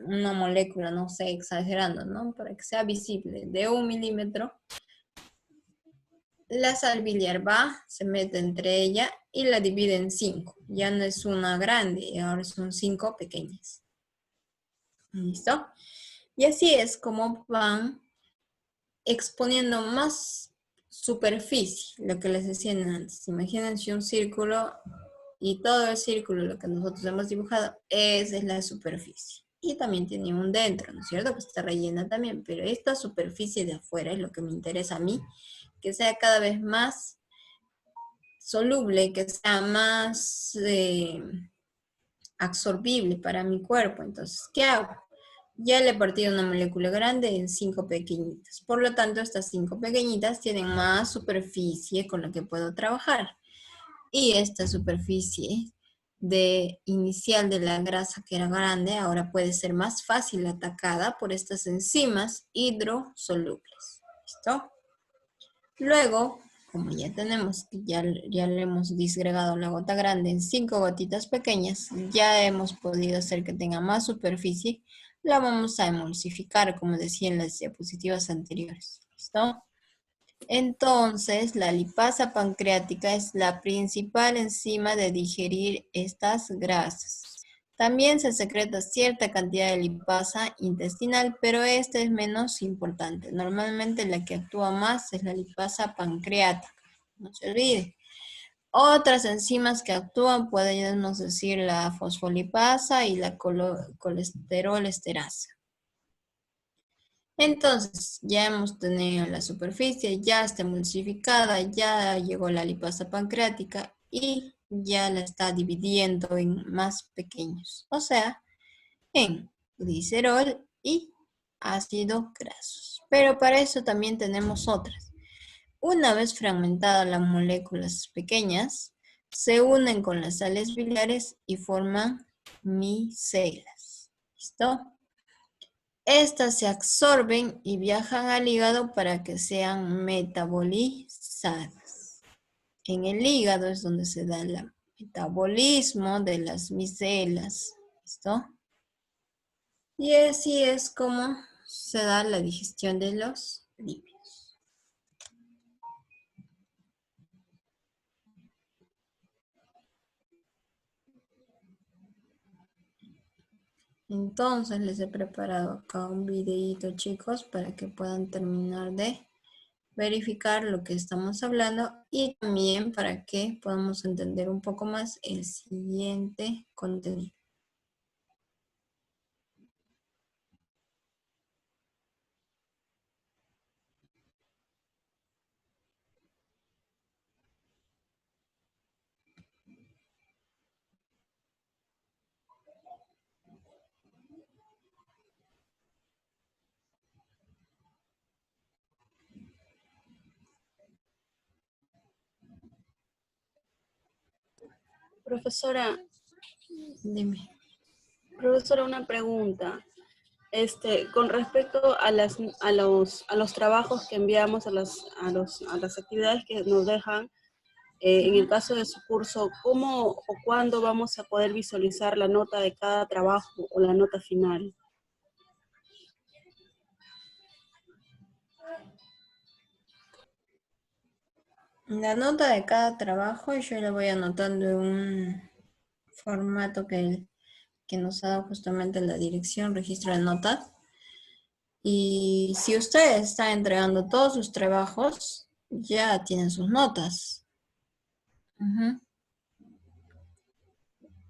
una molécula, no sé, exagerando, ¿no? Para que sea visible, de 1 milímetro, la sal biliar va, se mete entre ella y la divide en 5. Ya no es una grande, ahora son 5 pequeñas. ¿Listo? Y así es como van exponiendo más superficie, lo que les decía antes. Imagínense un círculo y todo el círculo, lo que nosotros hemos dibujado, esa es la superficie. y también tiene un dentro, ¿no es cierto? Que está rellena también, pero esta superficie de afuera es lo que me interesa a mí, que sea cada vez más soluble, que sea más absorbible para mi cuerpo. Entonces, ¿qué hago? Ya le he partido una molécula grande en 5 pequeñitas. Por lo tanto, estas 5 pequeñitas tienen más superficie con la que puedo trabajar. Y esta superficie inicial de la grasa que era grande, ahora puede ser más fácil atacada por estas enzimas hidrosolubles. ¿Listo? Luego, como ya tenemos, ya le hemos disgregado la gota grande en 5 gotitas pequeñas, ya hemos podido hacer que tenga más superficie, la vamos a emulsificar, como decía en las diapositivas anteriores. ¿Listo? Entonces, la lipasa pancreática es la principal enzima de digerir estas grasas. También se secreta cierta cantidad de lipasa intestinal, pero esta es menos importante. Normalmente la que actúa más es la lipasa pancreática. No se olvide. Otras enzimas que actúan podemos decir la fosfolipasa y la colesterol esterasa. Entonces, ya hemos tenido la superficie, ya está emulsificada, ya llegó la lipasa pancreática y ya la está dividiendo en más pequeños, o sea, en glicerol y ácidos grasos. Pero para eso también tenemos otras. Una vez fragmentadas las moléculas pequeñas, se unen con las sales biliares y forman micelas. ¿Listo? Estas se absorben y viajan al hígado para que sean metabolizadas. En el hígado es donde se da el metabolismo de las micelas. ¿Listo? Y así es como se da la digestión de los lípidos. Entonces les he preparado acá un videito, chicos, para que puedan terminar de verificar lo que estamos hablando y también para que podamos entender un poco más el siguiente contenido. Profesora, Dime. una pregunta. Con respecto a los trabajos que enviamos, a las actividades que nos dejan, en el caso de su curso, ¿cómo o cuándo vamos a poder visualizar la nota de cada trabajo o la nota final? La nota de cada trabajo yo la voy anotando en un formato que nos ha dado justamente la dirección, registro de notas. Y si ustedes están entregando todos sus trabajos, ya tienen sus notas.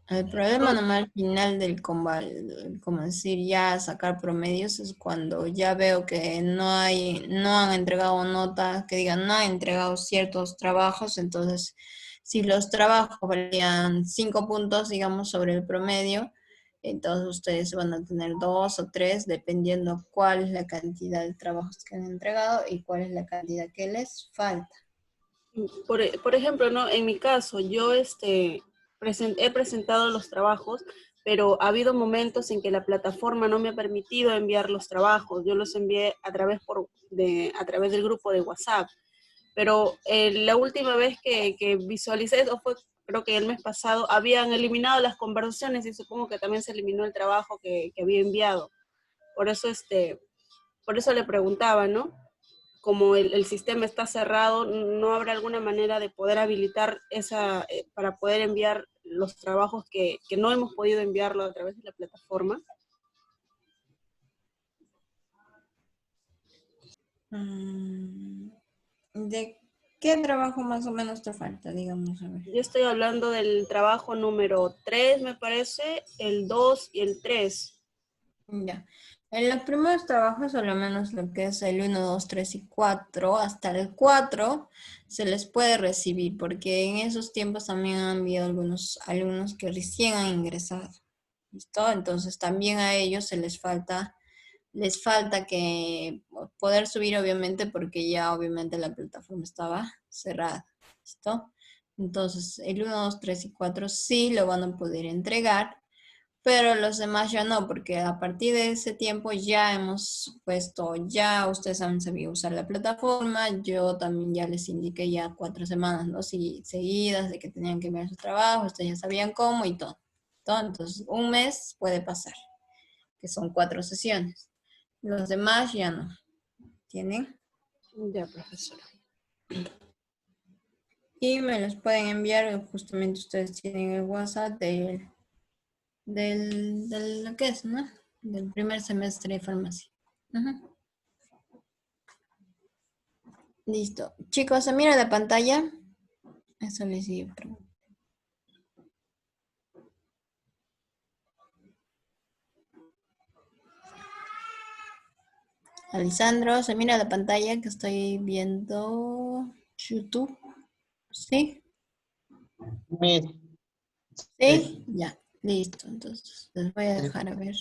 El problema nomás al final del como decir, ya sacar promedios es cuando ya veo que no han entregado notas, que digan no han entregado ciertos trabajos, entonces si los trabajos valían 5 puntos, digamos, sobre el promedio, entonces ustedes van a tener 2 o 3, dependiendo cuál es la cantidad de trabajos que han entregado y cuál es la cantidad que les falta. Por ejemplo, ¿no? En mi caso, yo he presentado los trabajos, pero ha habido momentos en que la plataforma no me ha permitido enviar los trabajos. Yo los envié a través del grupo de WhatsApp. Pero la última vez que visualicé eso fue, creo que el mes pasado, habían eliminado las conversaciones y supongo que también se eliminó el trabajo que había enviado. Por eso, por eso le preguntaba, ¿no? Como el sistema está cerrado, ¿no habrá alguna manera de poder habilitar para poder enviar los trabajos que no hemos podido enviarlo a través de la plataforma? ¿De qué trabajo más o menos te falta, digamos? A ver. Yo estoy hablando del trabajo número 3, me parece, el 2 y el 3. Ya. En los primeros trabajos, o al menos lo que es el 1, 2, 3 y 4, hasta el 4 se les puede recibir, porque en esos tiempos también han habido algunos alumnos que recién han ingresado. ¿Listo? Entonces también a ellos les falta que poder subir, obviamente, porque ya obviamente la plataforma estaba cerrada. ¿Listo? Entonces el 1, 2, 3 y 4 sí lo van a poder entregar, pero los demás ya no, porque a partir de ese tiempo ya hemos puesto, ya ustedes han sabido usar la plataforma, yo también ya les indiqué ya 4 semanas, ¿no? Si, seguidas de que tenían que ver su trabajo, ustedes ya sabían cómo y todo. Entonces, un mes puede pasar, que son 4 sesiones. Los demás ya no. ¿Tienen? Ya, profesora. Y me los pueden enviar, justamente ustedes tienen el WhatsApp de lo que es, ¿no? Del primer semestre de farmacia. Ujú. Listo. Chicos, ¿se mira la pantalla? Eso les iba a preguntar. Alessandro, ¿se mira la pantalla que estoy viendo? YouTube. ¿Sí? Miss, ¿Sí? Ya. Listo. Entonces, les voy a dejar a ver.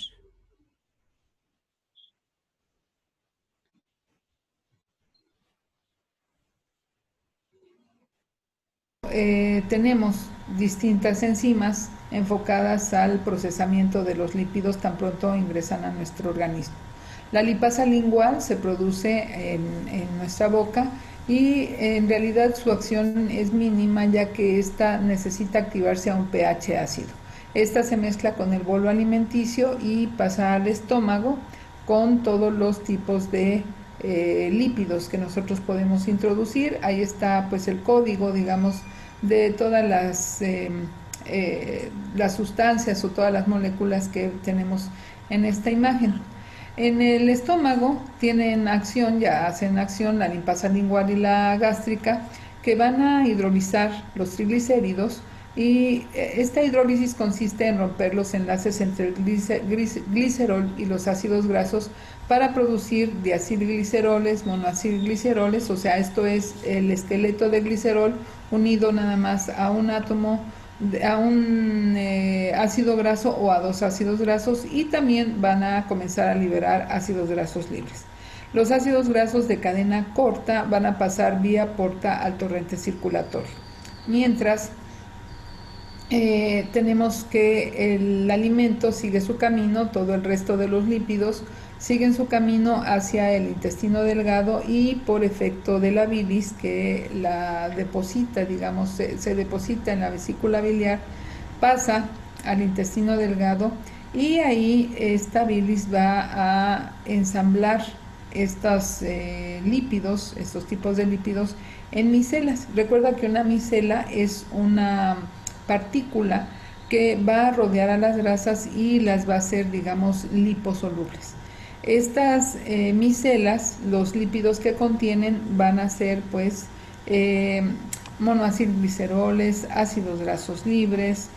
Tenemos distintas enzimas enfocadas al procesamiento de los lípidos tan pronto ingresan a nuestro organismo. La lipasa lingual se produce en nuestra boca y en realidad su acción es mínima, ya que esta necesita activarse a un pH ácido. Esta se mezcla con el bolo alimenticio y pasa al estómago con todos los tipos de lípidos que nosotros podemos introducir. Ahí está pues el código, digamos, de todas las sustancias o todas las moléculas que tenemos en esta imagen. En el estómago tienen acción, ya hacen acción la lipasa lingual y la gástrica, que van a hidrolizar los triglicéridos, y esta hidrólisis consiste en romper los enlaces entre el glicerol y los ácidos grasos para producir diacilgliceroles, monoacilgliceroles, o sea, esto es el esqueleto de glicerol unido nada más a un átomo, a un ácido graso o a 2 ácidos grasos, y también van a comenzar a liberar ácidos grasos libres. Los ácidos grasos de cadena corta van a pasar vía porta al torrente circulatorio, mientras tenemos que el alimento sigue su camino, todo el resto de los lípidos siguen su camino hacia el intestino delgado, y por efecto de la bilis que la deposita, digamos, se deposita en la vesícula biliar, pasa al intestino delgado, y ahí esta bilis va a ensamblar estos lípidos, estos tipos de lípidos, en micelas. Recuerda que una micela es una partícula que va a rodear a las grasas y las va a hacer, digamos, liposolubles. Estas micelas, los lípidos que contienen van a ser pues monoacilgliceroles, ácidos grasos libres,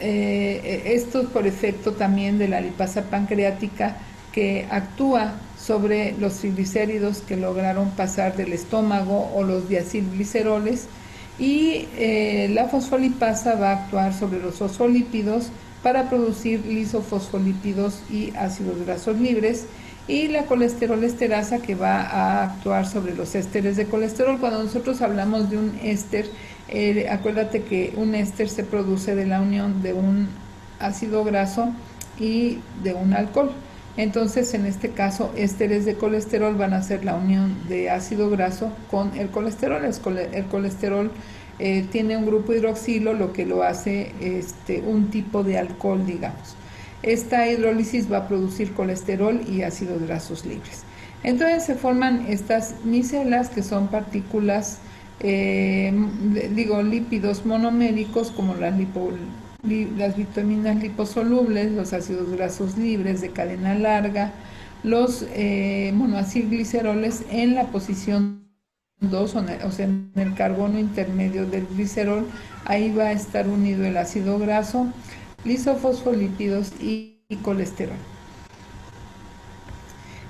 estos por efecto también de la lipasa pancreática, que actúa sobre los triglicéridos que lograron pasar del estómago, o los diacilgliceroles, y la fosfolipasa va a actuar sobre los fosfolípidos para producir lisofosfolípidos y ácidos grasos libres, y la colesterol-esterasa, que va a actuar sobre los ésteres de colesterol. Cuando nosotros hablamos de un éster, acuérdate que un éster se produce de la unión de un ácido graso y de un alcohol. Entonces, en este caso, ésteres de colesterol van a ser la unión de ácido graso con el colesterol. El colesterol tiene un grupo hidroxilo, lo que lo hace un tipo de alcohol, digamos. Esta hidrólisis va a producir colesterol y ácidos grasos libres. Entonces se forman estas micelas, que son partículas, lípidos monoméricos, como las vitaminas liposolubles, los ácidos grasos libres de cadena larga, los monoacilgliceroles en la posición 2, o sea, en el carbono intermedio del glicerol. Ahí va a estar unido el ácido graso, lisofosfolípidos y colesterol.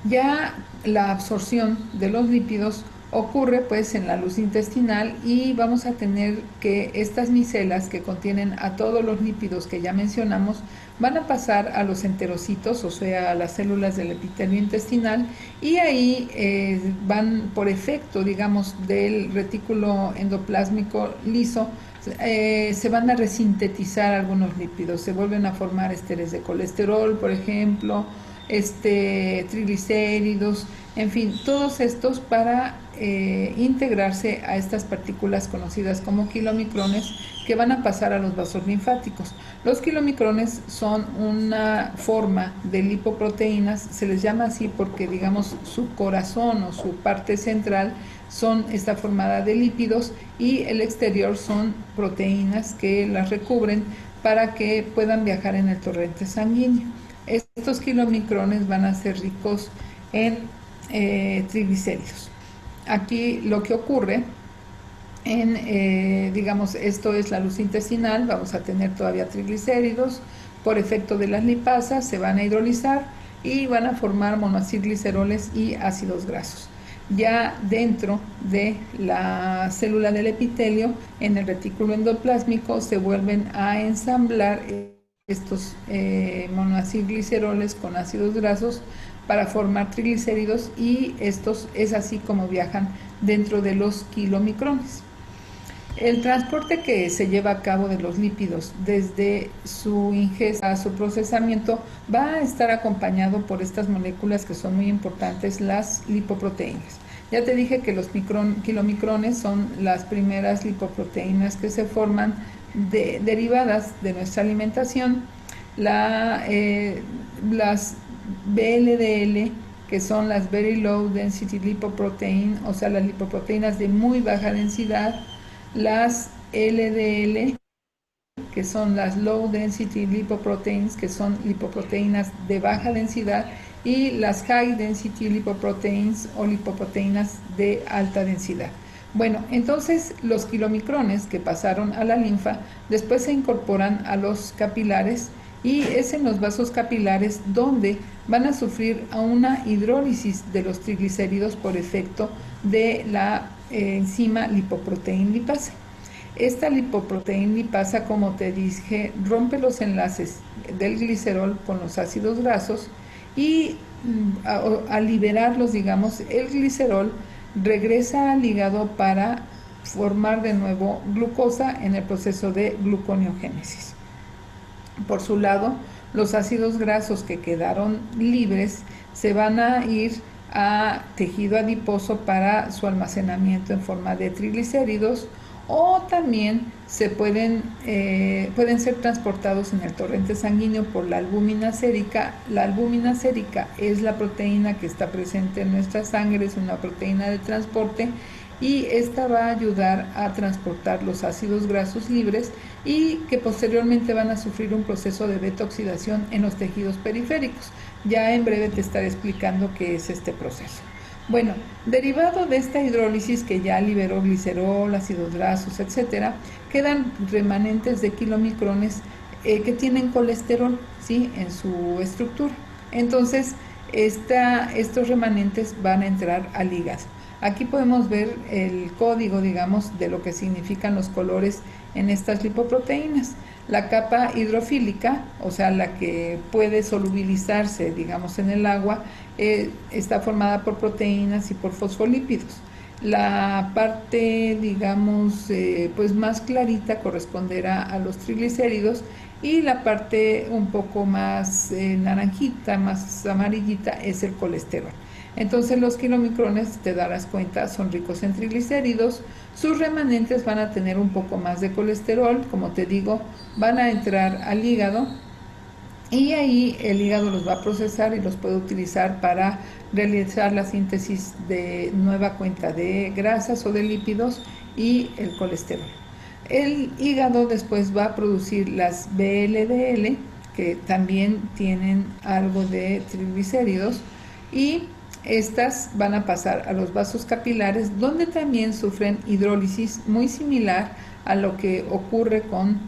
Ya la absorción de los lípidos ocurre pues en la luz intestinal y vamos a tener que estas micelas que contienen a todos los lípidos que ya mencionamos van a pasar a los enterocitos, o sea, a las células del epitelio intestinal, y ahí van por efecto, digamos, del retículo endoplásmico liso, se van a resintetizar algunos lípidos, se vuelven a formar esteres de colesterol, por ejemplo, triglicéridos, en fin, todos estos para integrarse a estas partículas conocidas como kilomicrones que van a pasar a los vasos linfáticos. Los kilomicrones son una forma de lipoproteínas, se les llama así porque, digamos, su corazón o su parte central está formada de lípidos y el exterior son proteínas que las recubren para que puedan viajar en el torrente sanguíneo. Estos kilomicrones van a ser ricos en triglicéridos. Aquí lo que ocurre digamos, esto es la luz intestinal, vamos a tener todavía triglicéridos, por efecto de las lipasas se van a hidrolizar y van a formar monoacilgliceroles y ácidos grasos. Ya dentro de la célula del epitelio, en el retículo endoplásmico, se vuelven a ensamblar estos monoacilgliceroles con ácidos grasos para formar triglicéridos, y estos es así como viajan dentro de los kilomicrones. El transporte que se lleva a cabo de los lípidos desde su ingesta a su procesamiento va a estar acompañado por estas moléculas que son muy importantes, las lipoproteínas. Ya te dije que los kilomicrones son las primeras lipoproteínas que se forman derivadas de nuestra alimentación. Las VLDL, que son las Very Low Density Lipoprotein, o sea, las lipoproteínas de muy baja densidad, las LDL, que son las Low Density Lipoproteins, que son lipoproteínas de baja densidad, y las High Density Lipoproteins o lipoproteínas de alta densidad. Bueno, entonces los kilomicrones que pasaron a la linfa después se incorporan a los capilares, y es en los vasos capilares donde van a sufrir a una hidrólisis de los triglicéridos por efecto de la enzima lipoproteína lipasa. Esta lipoproteína lipasa, como te dije, rompe los enlaces del glicerol con los ácidos grasos, y al liberarlos, digamos, el glicerol regresa al hígado para formar de nuevo glucosa en el proceso de gluconeogénesis. Por su lado, los ácidos grasos que quedaron libres se van a ir a tejido adiposo para su almacenamiento en forma de triglicéridos, o también pueden ser transportados en el torrente sanguíneo por la albúmina sérica. La albúmina sérica es la proteína que está presente en nuestra sangre, es una proteína de transporte, y esta va a ayudar a transportar los ácidos grasos libres, y que posteriormente van a sufrir un proceso de beta-oxidación en los tejidos periféricos. Ya en breve te estaré explicando qué es este proceso. Bueno, derivado de esta hidrólisis que ya liberó glicerol, ácidos grasos, etcétera, quedan remanentes de kilomicrones que tienen colesterol, ¿sí?, en su estructura. Entonces, estos remanentes van a entrar al hígado. Aquí podemos ver el código, digamos, de lo que significan los colores en estas lipoproteínas. La capa hidrofílica, o sea, la que puede solubilizarse, digamos, en el agua, está formada por proteínas y por fosfolípidos. La parte, digamos, pues más clarita corresponderá a los triglicéridos, y la parte un poco más naranjita, más amarillita, es el colesterol. Entonces los kilomicrones, te darás cuenta, son ricos en triglicéridos. Sus remanentes van a tener un poco más de colesterol, como te digo, van a entrar al hígado, y ahí el hígado los va a procesar y los puede utilizar para realizar la síntesis de nueva cuenta de grasas o de lípidos y el colesterol. El hígado después va a producir las VLDL, que también tienen algo de triglicéridos, y estas van a pasar a los vasos capilares, donde también sufren hidrólisis muy similar a lo que ocurre con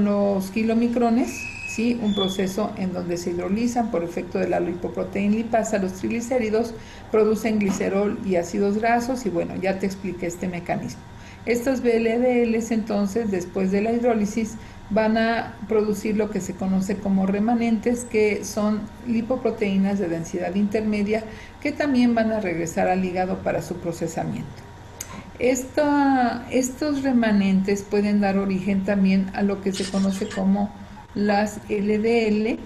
los kilomicrones, ¿sí? Un proceso en donde se hidrolizan por efecto de la lipoproteína lipasa los triglicéridos, producen glicerol y ácidos grasos y bueno, ya te expliqué este mecanismo. Estos VLDLs entonces, después de la hidrólisis, van a producir lo que se conoce como remanentes, que son lipoproteínas de densidad intermedia que también van a regresar al hígado para su procesamiento. Estos remanentes pueden dar origen también a lo que se conoce como las LDL,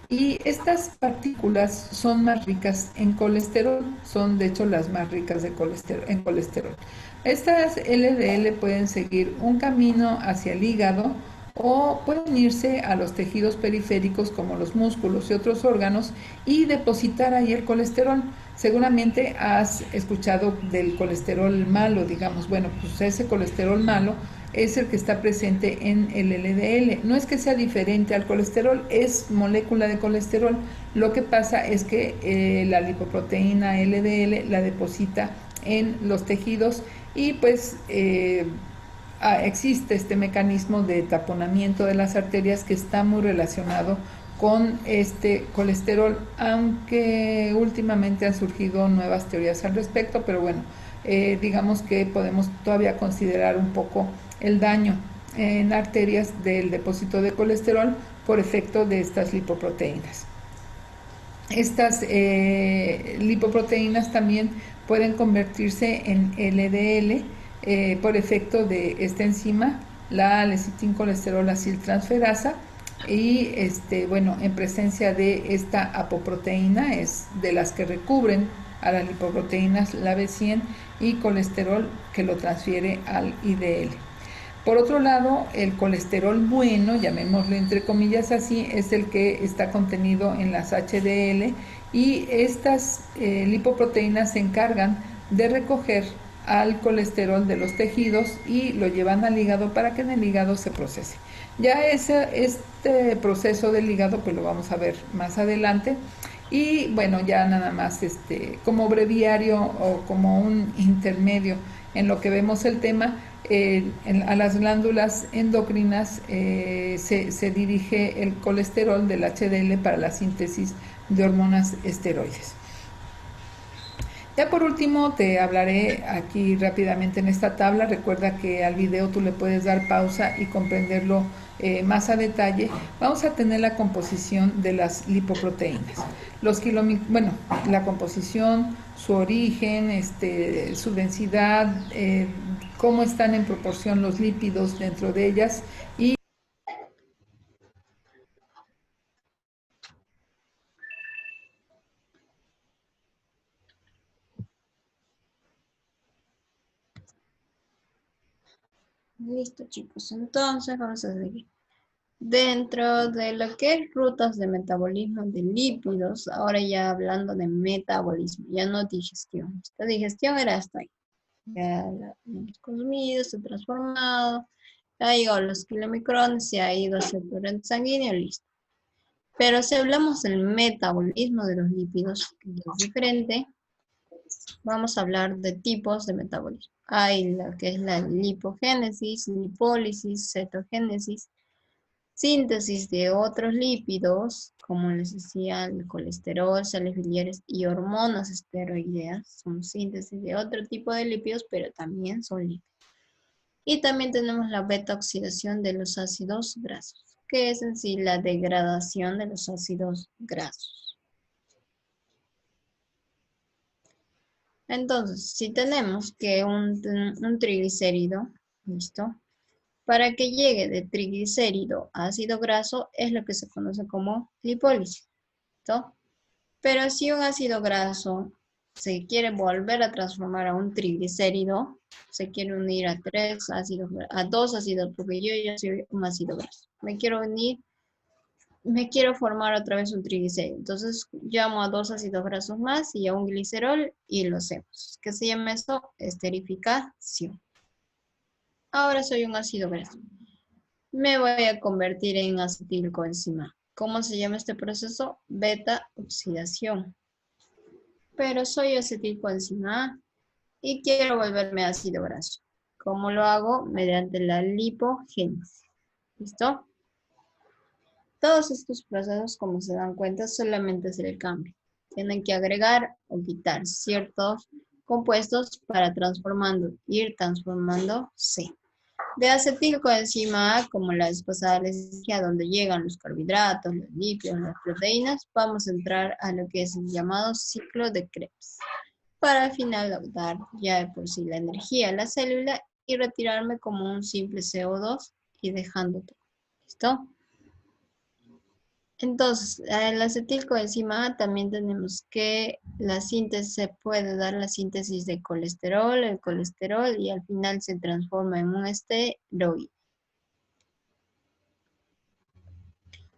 y estas partículas son más ricas en colesterol, son de hecho las más ricas en colesterol. Estas LDL pueden seguir un camino hacia el hígado o pueden irse a los tejidos periféricos como los músculos y otros órganos y depositar ahí el colesterol. Seguramente has escuchado del colesterol malo, digamos. Bueno, pues ese colesterol malo es el que está presente en el LDL. No es que sea diferente al colesterol, es molécula de colesterol. Lo que pasa es que la lipoproteína LDL la deposita en los tejidos y pues existe este mecanismo de taponamiento de las arterias que está muy relacionado con este colesterol, aunque últimamente han surgido nuevas teorías al respecto, pero bueno, digamos que podemos todavía considerar un poco el daño en arterias del depósito de colesterol por efecto de estas lipoproteínas. Estas lipoproteínas también pueden convertirse en LDL por efecto de esta enzima, la lecitincolesterol aciltransferasa, y bueno, en presencia de esta apoproteína es de las que recubren a las lipoproteínas la B100 y colesterol que lo transfiere al IDL. Por otro lado, el colesterol bueno, llamémoslo entre comillas así, es el que está contenido en las HDL, y estas lipoproteínas se encargan de recoger al colesterol de los tejidos y lo llevan al hígado para que en el hígado se procese. Ya este proceso del hígado pues lo vamos a ver más adelante. Y bueno, ya nada más como breviario o como un intermedio en lo que vemos el tema, a las glándulas endocrinas se dirige el colesterol del HDL para la síntesis de hormonas esteroides. Ya por último te hablaré aquí rápidamente en esta tabla. Recuerda que al video tú le puedes dar pausa y comprenderlo más a detalle. Vamos a tener la composición de las lipoproteínas. La composición, su origen, su densidad, cómo están en proporción los lípidos dentro de ellas y Listo, chicos. Entonces vamos a seguir. Dentro de lo que es rutas de metabolismo de lípidos, ahora ya hablando de metabolismo, ya no digestión. Esta digestión era hasta ahí. Ya la hemos consumido, se ha transformado, ha llegado a los kilomicrones, se ha ido hacia el torrente sanguíneo, listo. Pero si hablamos del metabolismo de los lípidos, que es diferente, vamos a hablar de tipos de metabolismo. Hay lo que es la lipogénesis, lipólisis, cetogénesis, síntesis de otros lípidos, como les decía, el colesterol, sales biliares y hormonas esteroideas, son síntesis de otro tipo de lípidos, pero también son lípidos. Y también tenemos la beta-oxidación de los ácidos grasos, que es en sí la degradación de los ácidos grasos. Entonces, si tenemos que un triglicérido, ¿listo? Para que llegue de triglicérido a ácido graso es lo que se conoce como lipólisis, ¿listo? Pero si un ácido graso se quiere volver a transformar a un triglicérido, se quiere unir a dos ácidos, porque yo ya soy un ácido graso. Me quiero formar otra vez un triglicérido. Entonces llamo a dos ácidos grasos más y a un glicerol y lo hacemos. ¿Qué se llama esto? Esterificación. Ahora soy un ácido graso. Me voy a convertir en acetilcoenzima. ¿Cómo se llama este proceso? Beta-oxidación. Pero soy acetilcoenzima A y quiero volverme ácido graso. ¿Cómo lo hago? Mediante la lipogénesis. ¿Listo? Todos estos procesos, como se dan cuenta, solamente es el cambio. Tienen que agregar o quitar ciertos compuestos para ir transformándose. De acetilcoenzima A, como la vez pasada les dije, a donde llegan los carbohidratos, los lípidos, las proteínas, vamos a entrar a lo que es el llamado ciclo de Krebs, para al final dar ya de por sí la energía a la célula y retirarme como un simple CO2 y dejando todo. ¿Listo? Entonces, el acetilcoenzima A también tenemos que la síntesis, se puede dar la síntesis de colesterol, el colesterol y al final se transforma en un esteroide.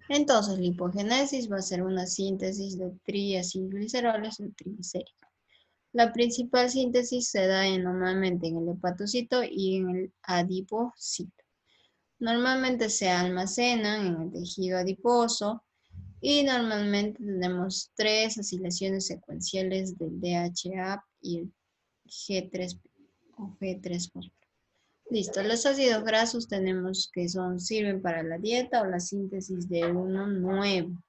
Entonces, lipogénesis va a ser una síntesis de triacilgliceroles o triglicéridos. La principal síntesis se da normalmente en el hepatocito y en el adipocito. Normalmente se almacenan en el tejido adiposo y normalmente tenemos 3 acilaciones secuenciales del DHA y el G3 o G3-fosforo. Listo, los ácidos grasos tenemos que sirven para la dieta o la síntesis de uno nuevo.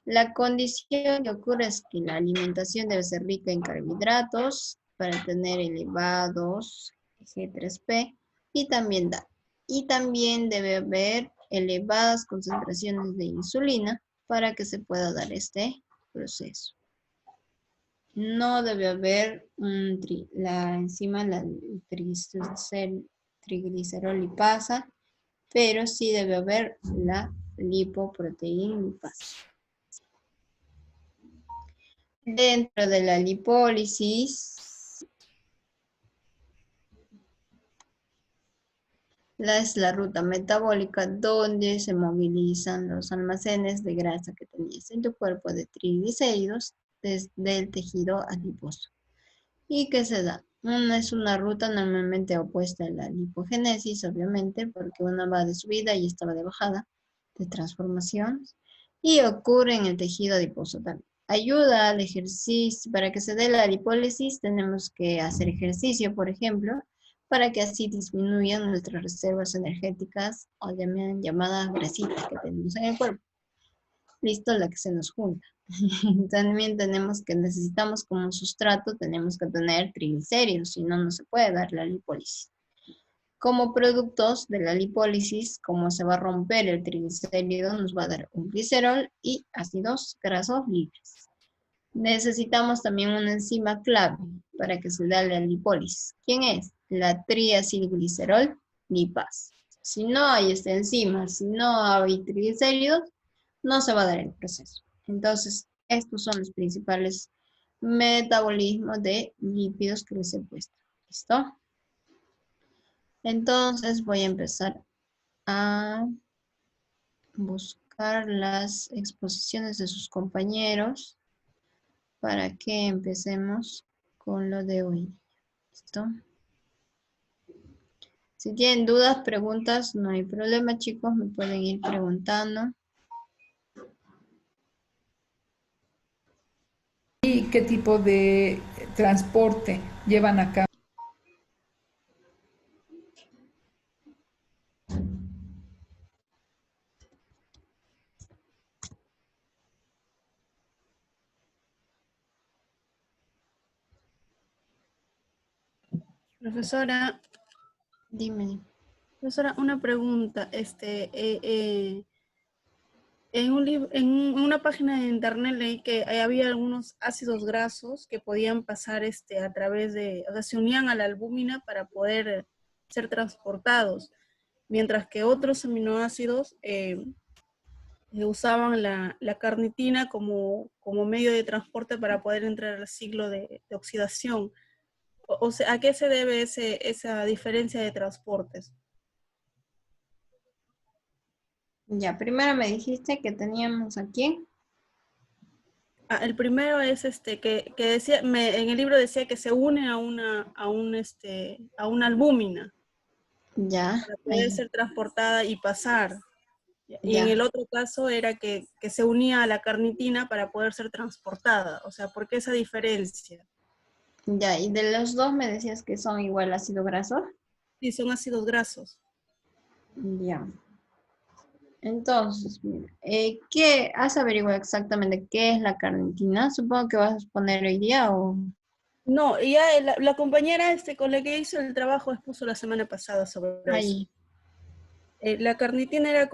La condición que ocurre es que la alimentación debe ser rica en carbohidratos para tener elevados G3P y también debe haber elevadas concentraciones de insulina para que se pueda dar este proceso. No debe haber la enzima, la triglicerolipasa, pero sí debe haber la lipoproteína lipasa. Dentro de la lipólisis, es la ruta metabólica donde se movilizan los almacenes de grasa que tenías en tu cuerpo de triglicéridos desde el tejido adiposo. ¿Y qué se da? Es una ruta normalmente opuesta a la lipogénesis, obviamente, porque una va de subida y esta va de bajada, de transformación, y ocurre en el tejido adiposo también. Ayuda al ejercicio, para que se dé la lipólisis tenemos que hacer ejercicio, por ejemplo, para que así disminuyan nuestras reservas energéticas o llamadas grasitas que tenemos en el cuerpo. Listo, la que se nos junta. También necesitamos como sustrato, tenemos que tener triglicéridos, si no, no se puede dar la lipólisis. Como productos de la lipólisis, como se va a romper el triglicérido, nos va a dar un glicerol y ácidos grasos libres. Necesitamos también una enzima clave para que se dé la lipólisis. ¿Quién es? La triacilglicerol lipasa. Si no hay esta enzima, si no hay triglicéridos, no se va a dar el proceso. Entonces, estos son los principales metabolismos de lípidos que les he puesto. ¿Listo? Entonces, voy a empezar a buscar las exposiciones de sus compañeros para que empecemos con lo de hoy. ¿Listo? Si tienen dudas, preguntas, no hay problema, chicos, me pueden ir preguntando. ¿Y qué tipo de transporte llevan a cabo? Profesora, Dime. una pregunta. En una página de internet leí que había algunos ácidos grasos que podían pasar a través de, o sea, se unían a la albúmina para poder ser transportados, mientras que otros aminoácidos usaban la carnitina como medio de transporte para poder entrar al ciclo de oxidación. O sea, ¿a qué se debe esa diferencia de transportes? Ya, primero me dijiste que teníamos aquí. El primero es que decía, en el libro decía que se une a una albúmina Ya. para poder Ahí, ser transportada y pasar. Y en ya. el otro caso era que se unía a la carnitina para poder ser transportada. O sea, ¿por qué esa diferencia? Ya, y de los dos me decías que son igual ácido graso. Sí, son ácidos grasos. Ya. Entonces, mira, ¿qué has averiguado exactamente qué es la carnitina? Supongo que vas a exponer hoy día o No, y ya la compañera con la que hizo el trabajo expuso la semana pasada sobre eso. ahí. La carnitina era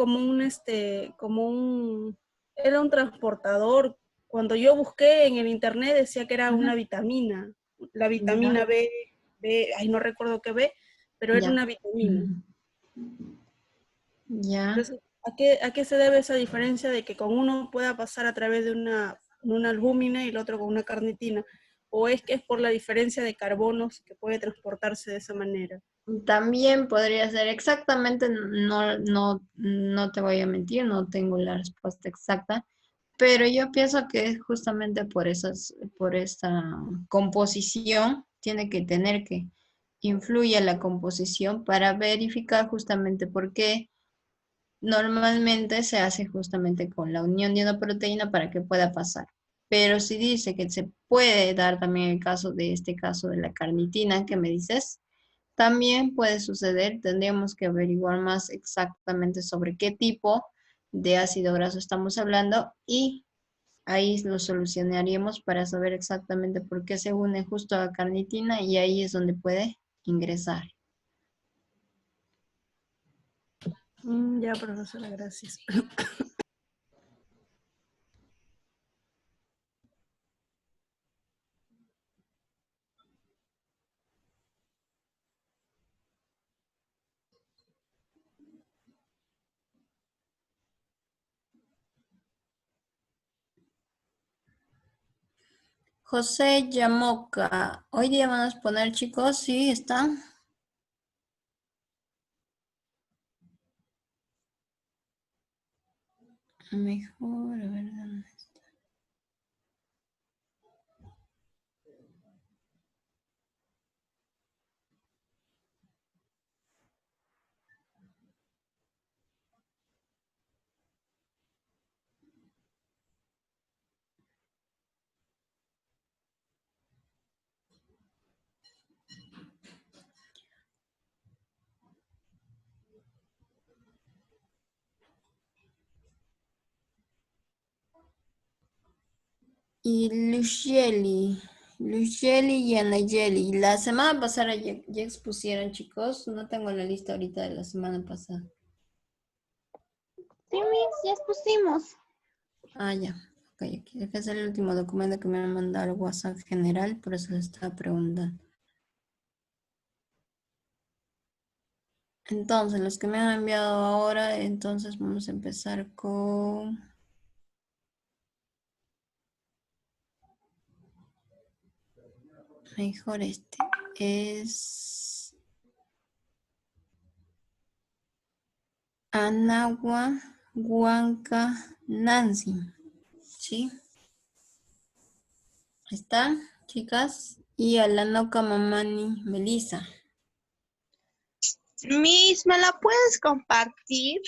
era un transportador. Cuando yo busqué en el internet decía que era Ujú. una vitamina, la Ya, vitamina B, ay, no recuerdo qué B, pero era ya. una vitamina. Ujú. Ya. Entonces, a qué se debe esa diferencia de que con uno pueda pasar a través de una albúmina y el otro con una carnitina? ¿O es que es por la diferencia de carbonos que puede transportarse de esa manera? También podría ser exactamente, no te voy a mentir, no tengo la respuesta exacta, pero yo pienso que es justamente por esa composición, tiene que tener que influye la composición para verificar justamente por qué normalmente se hace justamente con la unión de una proteína para que pueda pasar. Pero si dice que se puede dar también el caso de este caso de la carnitina que me dices, también puede suceder, tendríamos que averiguar más exactamente sobre qué tipo de ácido graso estamos hablando y ahí lo solucionaríamos para saber exactamente por qué se une justo a la carnitina y ahí es donde puede ingresar. Ya, profesora, gracias. José Yamoca, hoy día van a exponer chicos, sí, están. Mejor, a ver, ¿dónde está? Y Lucieli y Anayeli. La semana pasada ya expusieron, chicos. No tengo la lista ahorita de la semana pasada. Sí, Miss, ya expusimos. Ah, ya. Ok, aquí. Este es el último documento que me han mandado al WhatsApp general, por eso les estaba preguntando. Entonces, los que me han enviado ahora, entonces vamos a empezar con... Mejor este. Es... Anagua Huanca Nancy. ¿Sí? ¿Está, chicas? Y Alanoca Mamani Melissa. Miss, ¿me la puedes compartir?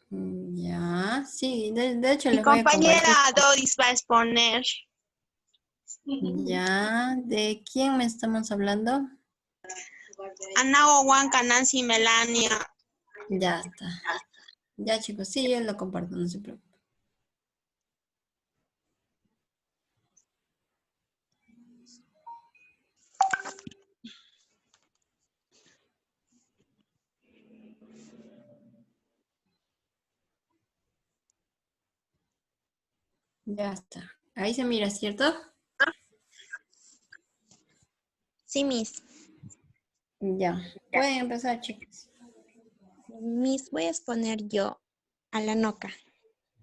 Ya, sí, de hecho Mi les voy a compañera compartir. Doris va a exponer. Ya, ¿de quién me estamos hablando? Ana Huanca, Nancy, Melania. Ya está. Ya, chicos, sí, yo lo comparto, no se preocupen. Ya está. Ahí se mira, ¿cierto? Sí, Miss. Ya. Pueden empezar, chicos. Miss, voy a exponer yo a la noca.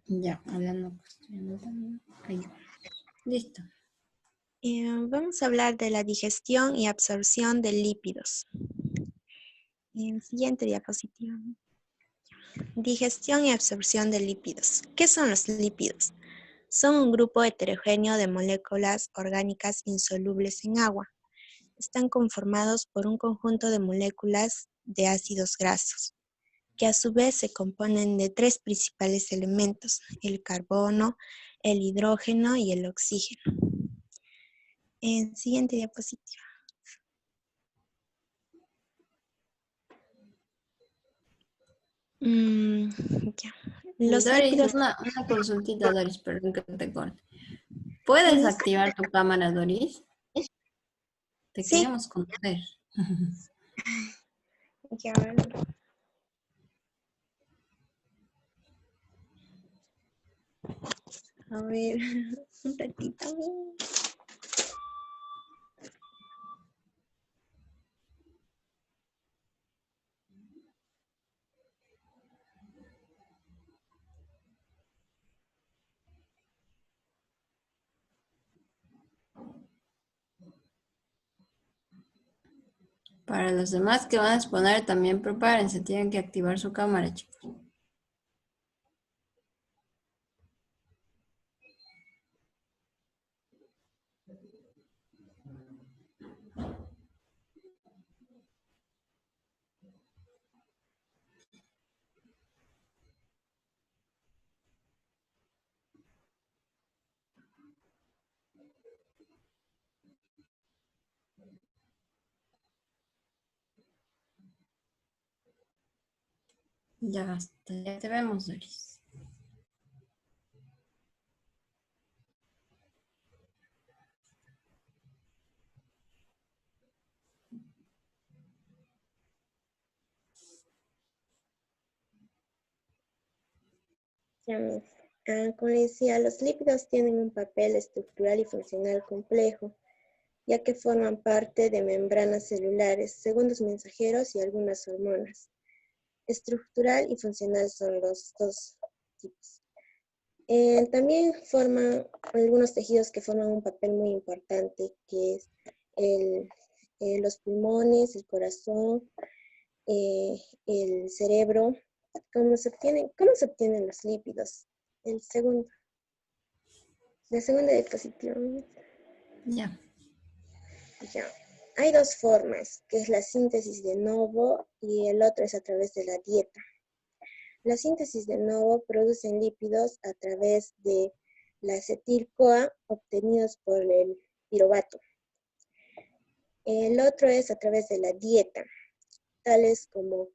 Ya, Alanoca. Estoy anotando. Ahí. Listo. Vamos a hablar de la digestión y absorción de lípidos. Siguiente diapositiva. Digestión y absorción de lípidos. ¿Qué son los lípidos? Son un grupo heterogéneo de moléculas orgánicas insolubles en agua. Están conformados por un conjunto de moléculas de ácidos grasos, que a su vez se componen de tres principales elementos: el carbono, el hidrógeno y el oxígeno. En siguiente diapositiva. Ya. Los Doris, lípidos, una consultita, Doris, perdón que te corte. ¿Puedes activar tu cámara, Doris? Te sí, queremos conocer. ya. A ver, un ratito. Para los demás que van a exponer, también prepárense, tienen que activar su cámara, chicos. Ya basta, ya te vemos, Doris. Ya, como decía, los lípidos tienen un papel estructural y funcional complejo, ya que forman parte de membranas celulares, segundos mensajeros y algunas hormonas. Estructural y funcional son los dos tipos. También forman algunos tejidos que forman un papel muy importante, que es los pulmones, el corazón, el cerebro. ¿Cómo se obtienen los lípidos? La segunda diapositiva. Ya. Ya. Hay dos formas, que es la síntesis de novo y el otro es a través de la dieta. La síntesis de novo producen lípidos a través de la acetil-CoA obtenidos por el piruvato. El otro es a través de la dieta, tales como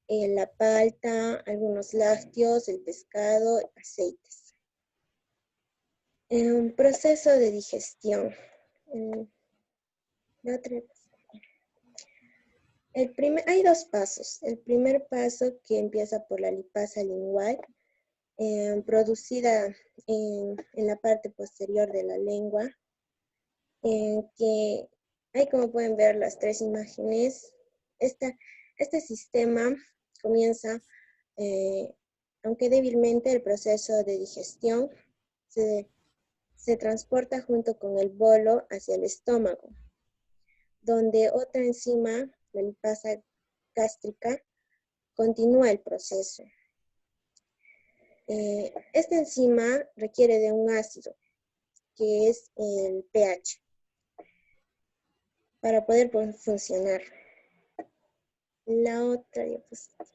la palta, algunos lácteos, el pescado, aceites. Un proceso de digestión. Hay dos pasos. El primer paso que empieza por la lipasa lingual, producida en la parte posterior de la lengua, que ahí como pueden ver las tres imágenes, este sistema comienza, aunque débilmente, el proceso de digestión se transporta junto con el bolo hacia el estómago, donde otra enzima, la lipasa gástrica, continúa el proceso. Esta enzima requiere de un ácido, que es el pH, para poder funcionar. La otra diapositiva.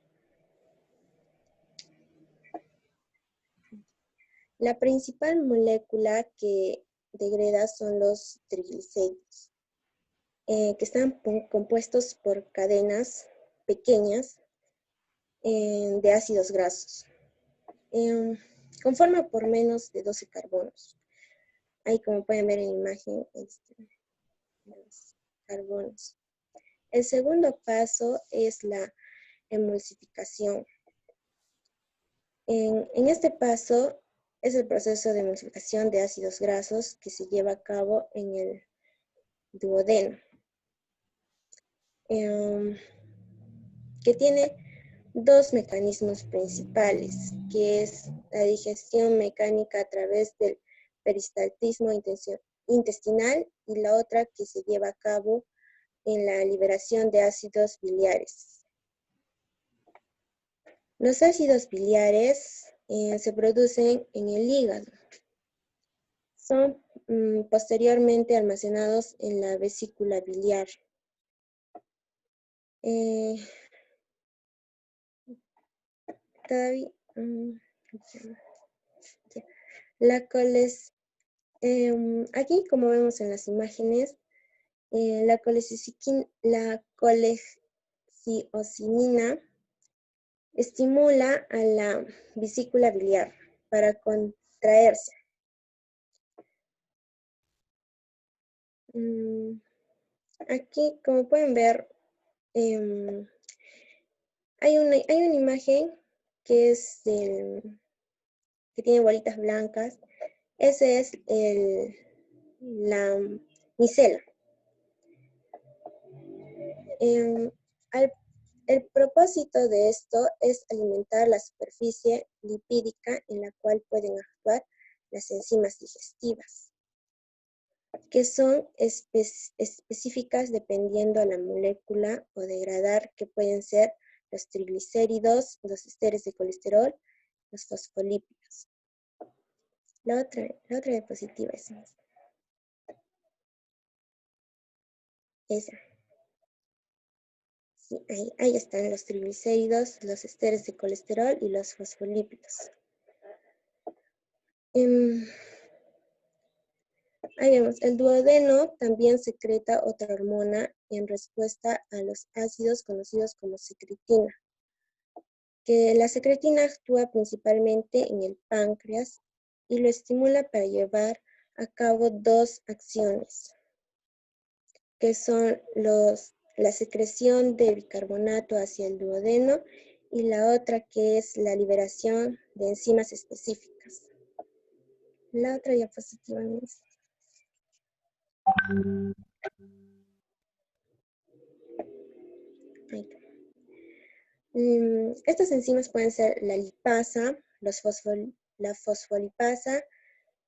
La principal molécula que degrada son los triglicéridos, que están compuestos por cadenas pequeñas de ácidos grasos. Conforma por menos de 12 carbonos. Ahí como pueden ver en la imagen, los carbonos. El segundo paso es la emulsificación. En este paso es el proceso de emulsificación de ácidos grasos que se lleva a cabo en el duodeno, que tiene dos mecanismos principales, que es la digestión mecánica a través del peristaltismo intestinal y la otra que se lleva a cabo en la liberación de ácidos biliares. Los ácidos biliares se producen en el hígado. Son posteriormente almacenados en la vesícula biliar. Aquí, como vemos en las imágenes, la coleciocinina estimula a la vesícula biliar para contraerse. Aquí, como pueden ver, hay una imagen que es que tiene bolitas blancas. Ese es la micela. El propósito de esto es alimentar la superficie lipídica en la cual pueden actuar las enzimas digestivas, que son específicas dependiendo a la molécula o degradar, que pueden ser los triglicéridos, los esteres de colesterol, los fosfolípidos. La otra diapositiva es esa. Sí, ahí están los triglicéridos, los esteres de colesterol y los fosfolípidos. Ahí vemos, el duodeno también secreta otra hormona en respuesta a los ácidos conocidos como secretina, que la secretina actúa principalmente en el páncreas y lo estimula para llevar a cabo dos acciones, que son la secreción de bicarbonato hacia el duodeno y la otra que es la liberación de enzimas específicas. La otra diapositiva es. Estas enzimas pueden ser la lipasa, la fosfolipasa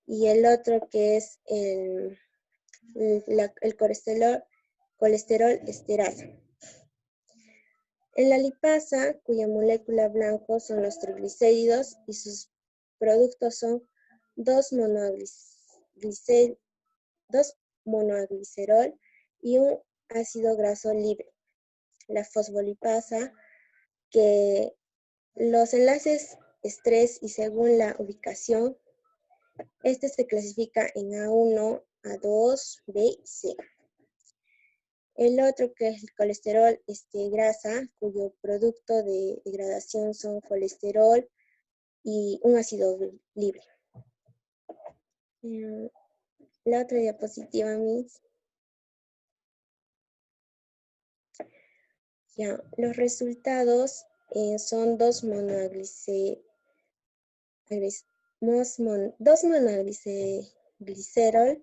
y el otro que es el colesterol esterasa. En la lipasa, cuya molécula blanco son los triglicéridos y sus productos son 2-monoglicerol y un ácido graso libre. La fosfolipasa, que los enlaces estrés y según la ubicación, este se clasifica en A1, A2, B y C. El otro que es el colesterol grasa, cuyo producto de degradación son colesterol y un ácido libre. La otra diapositiva, Miss. Ya, los resultados son 2-monoglicerol,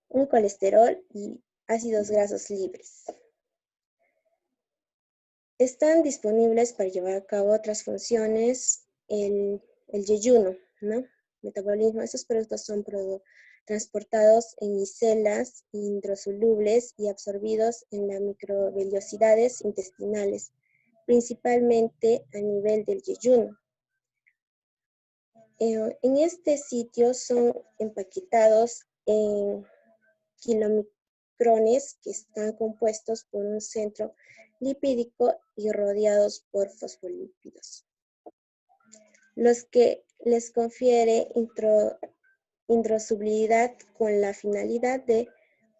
un colesterol y ácidos grasos libres. Están disponibles para llevar a cabo otras funciones, el yeyuno, ¿no? Metabolismo. Estos productos son transportados en micelas hidrosolubles y absorbidos en las microvellosidades intestinales, principalmente a nivel del yeyuno. En este sitio son empaquetados en kilomicrones que están compuestos por un centro lipídico y rodeados por fosfolípidos, los que les confiere hidrosolubilidad con la finalidad de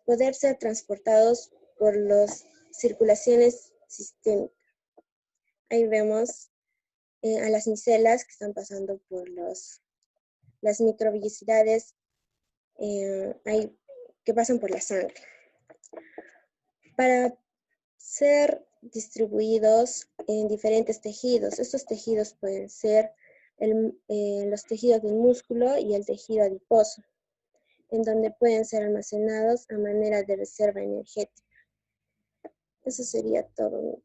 poder ser transportados por las circulaciones sistémicas. Ahí vemos a las micelas que están pasando por las microvellosidades que pasan por la sangre, para ser distribuidos en diferentes tejidos. Estos tejidos pueden ser los tejidos del músculo y el tejido adiposo, en donde pueden ser almacenados a manera de reserva energética. Eso sería todo.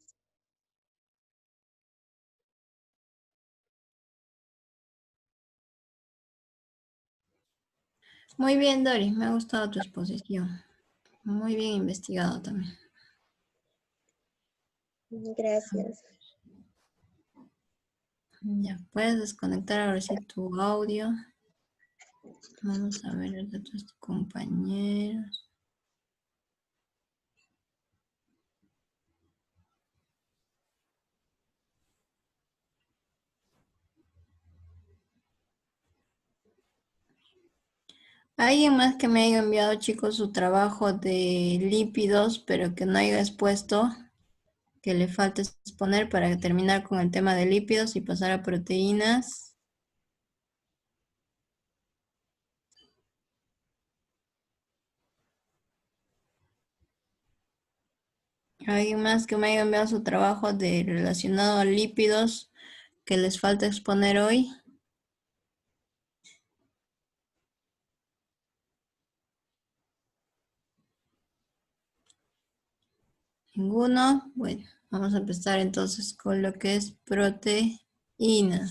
Muy bien, Doris, me ha gustado tu exposición. Muy bien investigado también. Gracias. Ya, puedes desconectar ahora sí tu audio. Vamos a ver los otros compañeros. ¿Alguien más que me haya enviado, chicos, su trabajo de lípidos, pero que no haya expuesto? que le falta exponer para terminar con el tema de lípidos y pasar a proteínas? ¿Alguien más que me haya enviado su trabajo relacionado a lípidos que les falta exponer hoy? ¿Ninguno? Bueno, vamos a empezar entonces con lo que es proteína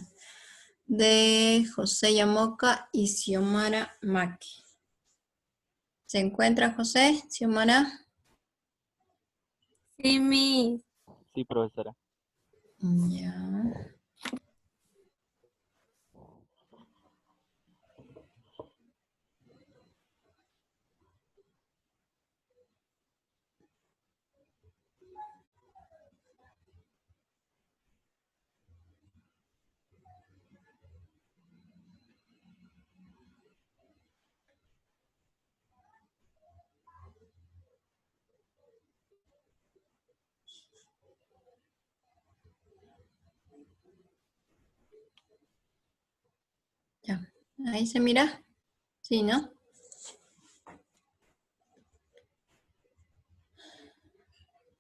de José Yamoca y Xiomara Maki. ¿Se encuentra José, Xiomara? Sí, mi. Sí, profesora. Ya. Ya. Ahí se mira. Sí, ¿no?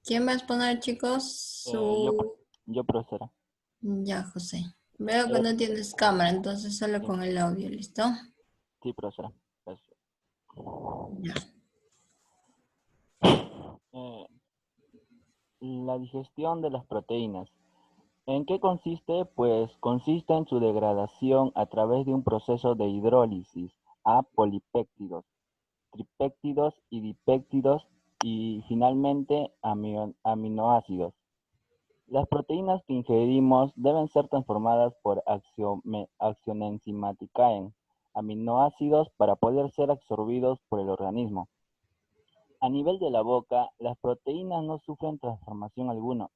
¿Quién va a exponer, chicos? Yo, profesora. Ya, José. Veo que Eh, no tienes cámara, entonces solo sí, con el audio, ¿listo? sí, profesora. Gracias. Ya. Eh, la digestión de las proteínas. ¿En qué consiste? Pues consiste en su degradación a través de un proceso de hidrólisis a polipéptidos, tripéptidos y dipéptidos y finalmente aminoácidos. Las proteínas que ingerimos deben ser transformadas por acción enzimaticae, aminoácidos para poder ser absorbidos por el organismo. A nivel de la boca, las proteínas no sufren transformación alguna.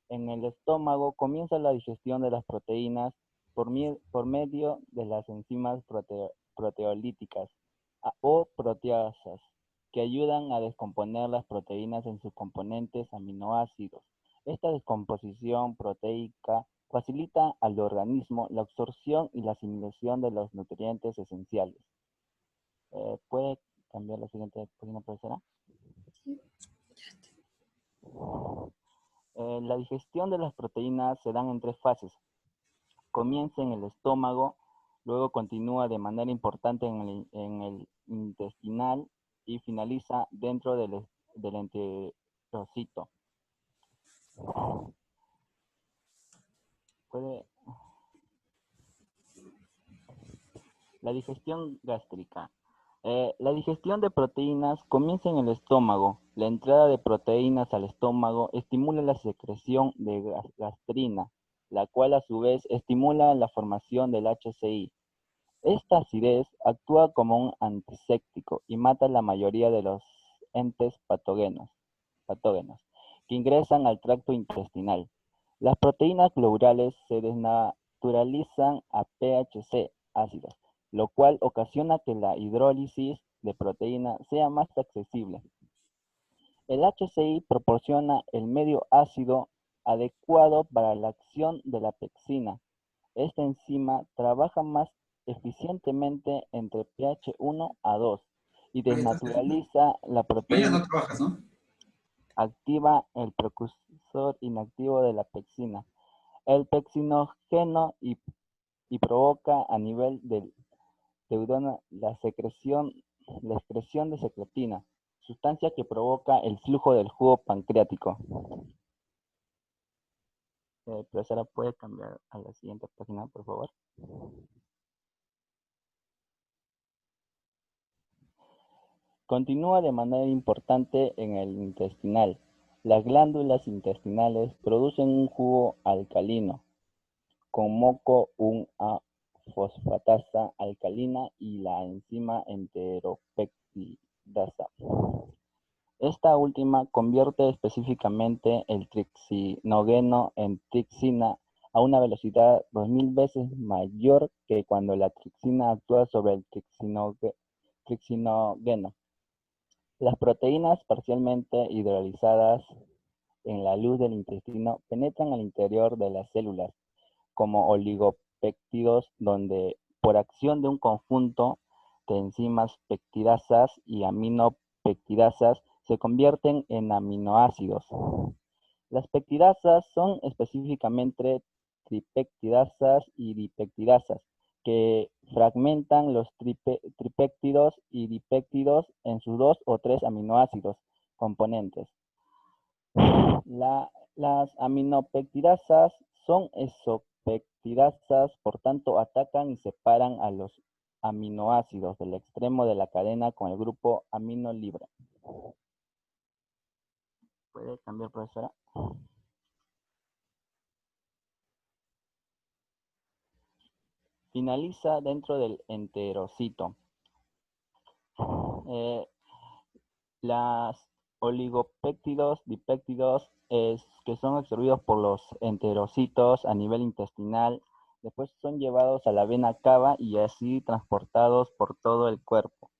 En el estómago comienza la digestión de las proteínas por medio de las enzimas proteolíticas o proteasas, que ayudan a descomponer las proteínas en sus componentes aminoácidos. Esta descomposición proteica facilita al organismo la absorción y la asimilación de los nutrientes esenciales. ¿Puede cambiar la siguiente página, profesora? La digestión de las proteínas se dan en tres fases. Comienza en el estómago, luego continúa de manera importante en el intestinal y finaliza dentro del enterocito. La digestión gástrica. La digestión de proteínas comienza en el estómago. La entrada de proteínas al estómago estimula la secreción de gastrina, la cual a su vez estimula la formación del HCI. Esta acidez actúa como un antiséptico y mata la mayoría de los entes patógenos que ingresan al tracto intestinal. Las proteínas pleurales se desnaturalizan a pHC ácidos, lo cual ocasiona que la hidrólisis de proteína sea más accesible. El HCI proporciona el medio ácido adecuado para la acción de la pexina. Esta enzima trabaja más eficientemente entre pH 1 a 2 y desnaturaliza la proteína. No trabajas, ¿no? Activa el precursor inactivo de la pexina, el pexinógeno y provoca a nivel del deudona la excreción de secretina, sustancia que provoca el flujo del jugo pancreático. Profesora, ¿puede cambiar a la siguiente página, por favor? Continúa de manera importante en el intestinal. Las glándulas intestinales producen un jugo alcalino, con moco 1A fosfatasa alcalina y la enzima enteropeptidasa. Esta última convierte específicamente el trixinógeno en trixina a una velocidad 2000 veces mayor que cuando la trixina actúa sobre el trixinógeno. Las proteínas parcialmente hidrolizadas en la luz del intestino penetran al interior de las células, como oligopéptidos, donde por acción de un conjunto de enzimas peptidasas y aminopeptidasas se convierten en aminoácidos. Las peptidasas son específicamente tripeptidasas y dipeptidasas, que fragmentan los tripéptidos y dipéptidos en sus 2 o 3 aminoácidos componentes. Las aminopeptidasas son exopeptidasas, por tanto atacan y separan a los aminoácidos del extremo de la cadena con el grupo amino libre. ¿Puede cambiar, profesora? Finaliza dentro del enterocito. Las oligopéptidos, dipéptidos, que son absorbidos por los enterocitos a nivel intestinal, después son llevados a la vena cava y así transportados por todo el cuerpo.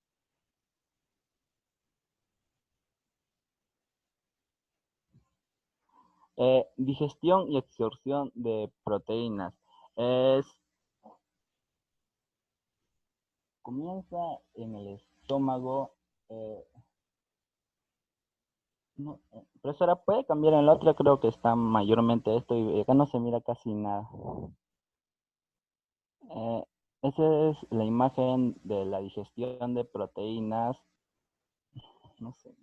Digestión y absorción de proteínas. Comienza en el estómago. No, profesora, ¿puede cambiar en la otra? Creo que está mayormente esto y acá no se mira casi nada. Esa es la imagen de la digestión de proteínas. No sé.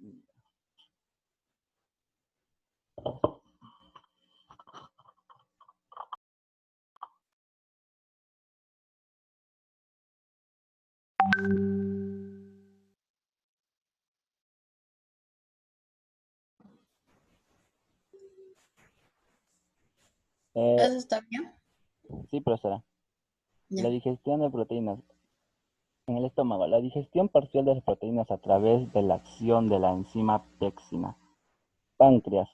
¿Eso está bien? Sí, profesora. Ya. La digestión de proteínas. En el estómago, la digestión parcial de las proteínas a través de la acción de la enzima pepsina. Páncreas.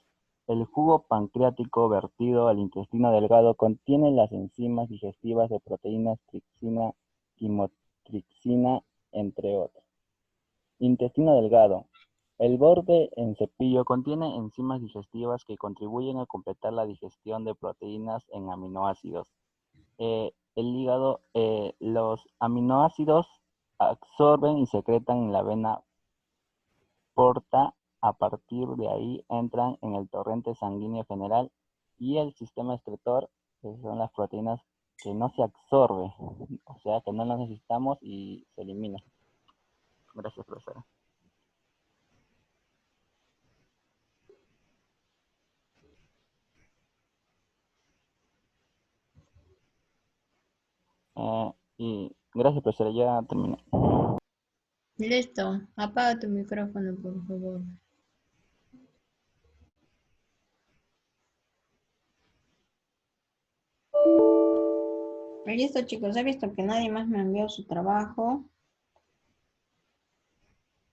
El jugo pancreático vertido al intestino delgado contiene las enzimas digestivas de proteínas tripsina, quimotripsina, entre otras. Intestino delgado. El borde en cepillo contiene enzimas digestivas que contribuyen a completar la digestión de proteínas en aminoácidos. El hígado, los aminoácidos absorben y secretan en la vena porta. A partir de ahí entran en el torrente sanguíneo general y el sistema excretor, que son las proteínas que no se absorbe, o sea que no las necesitamos y se elimina. Gracias, profesora. Y gracias, profesora, ya terminé. Listo. Apaga tu micrófono, por favor. Listo, chicos. He visto que nadie más me ha enviado su trabajo.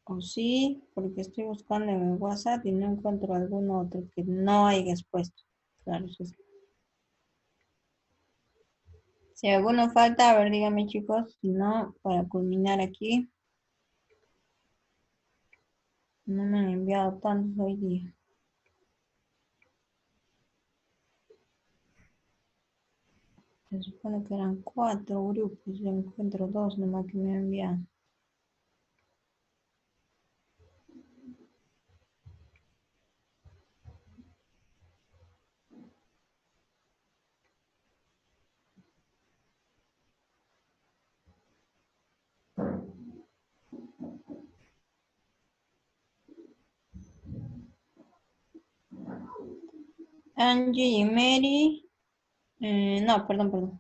O sí, porque estoy buscando en el WhatsApp y no encuentro algún otro que no haya expuesto. Claro, sí. Si alguno falta, a ver, díganme, chicos. Si no, para culminar aquí. No me han enviado tantos hoy día. Se supone que eran 4 grupos. Yo encuentro 2 nomás que me han enviado. Angie y Mary. No, perdón.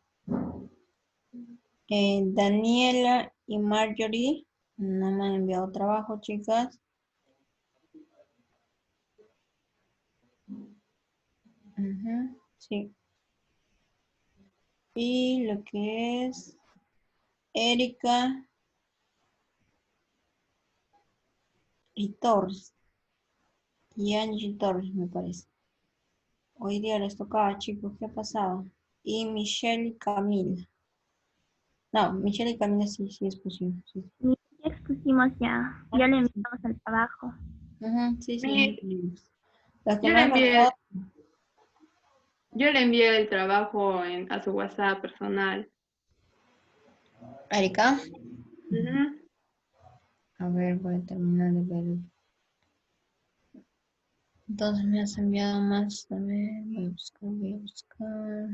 Daniela y Marjorie. No me han enviado trabajo, chicas. Sí. Y lo que es Erika y Torres. Y Angie Torres, me parece. Hoy día les tocaba, chicos. ¿Qué ha pasado? Y Michelle y Camila. No, Michelle y Camila sí es posible. Sí. Ya expusimos ya le enviamos el trabajo. Sí, muy bien. Las que Yo me le han envié, mandado, yo le envié el trabajo a su WhatsApp personal. Erika. Ujú. A ver, voy a terminar de ver. Entonces me has enviado más. A ver, voy a buscar, voy a buscar.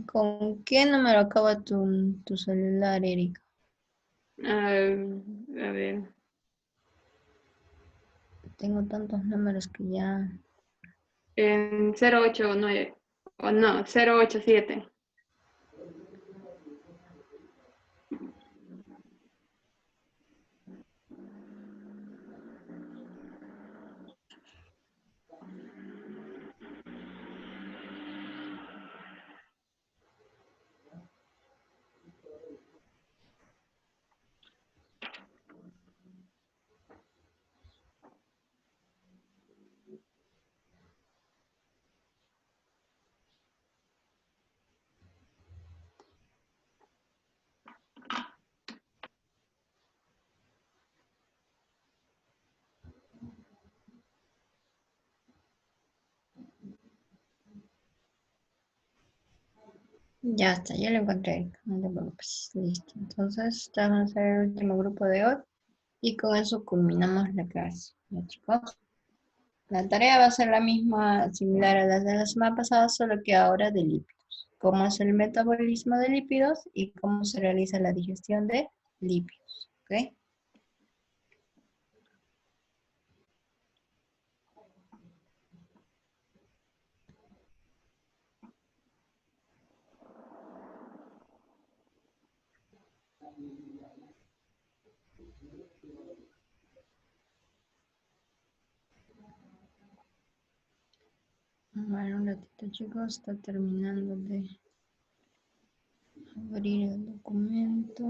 ¿Con qué número acaba tu celular, Erika? A ver, Tengo tantos números que ya... en 089, o no, 087. Ya está, ya lo encontré, Erika. No te preocupes. Listo. Entonces, este va a ser el último grupo de hoy. Y con eso culminamos la clase. Ya, chicos. La tarea va a ser la misma, similar a las de la semana pasada, solo que ahora de lípidos. Cómo es el metabolismo de lípidos y cómo se realiza la digestión de lípidos. ¿Ok? Bueno, un ratito, chicos. Está terminando de abrir el documento.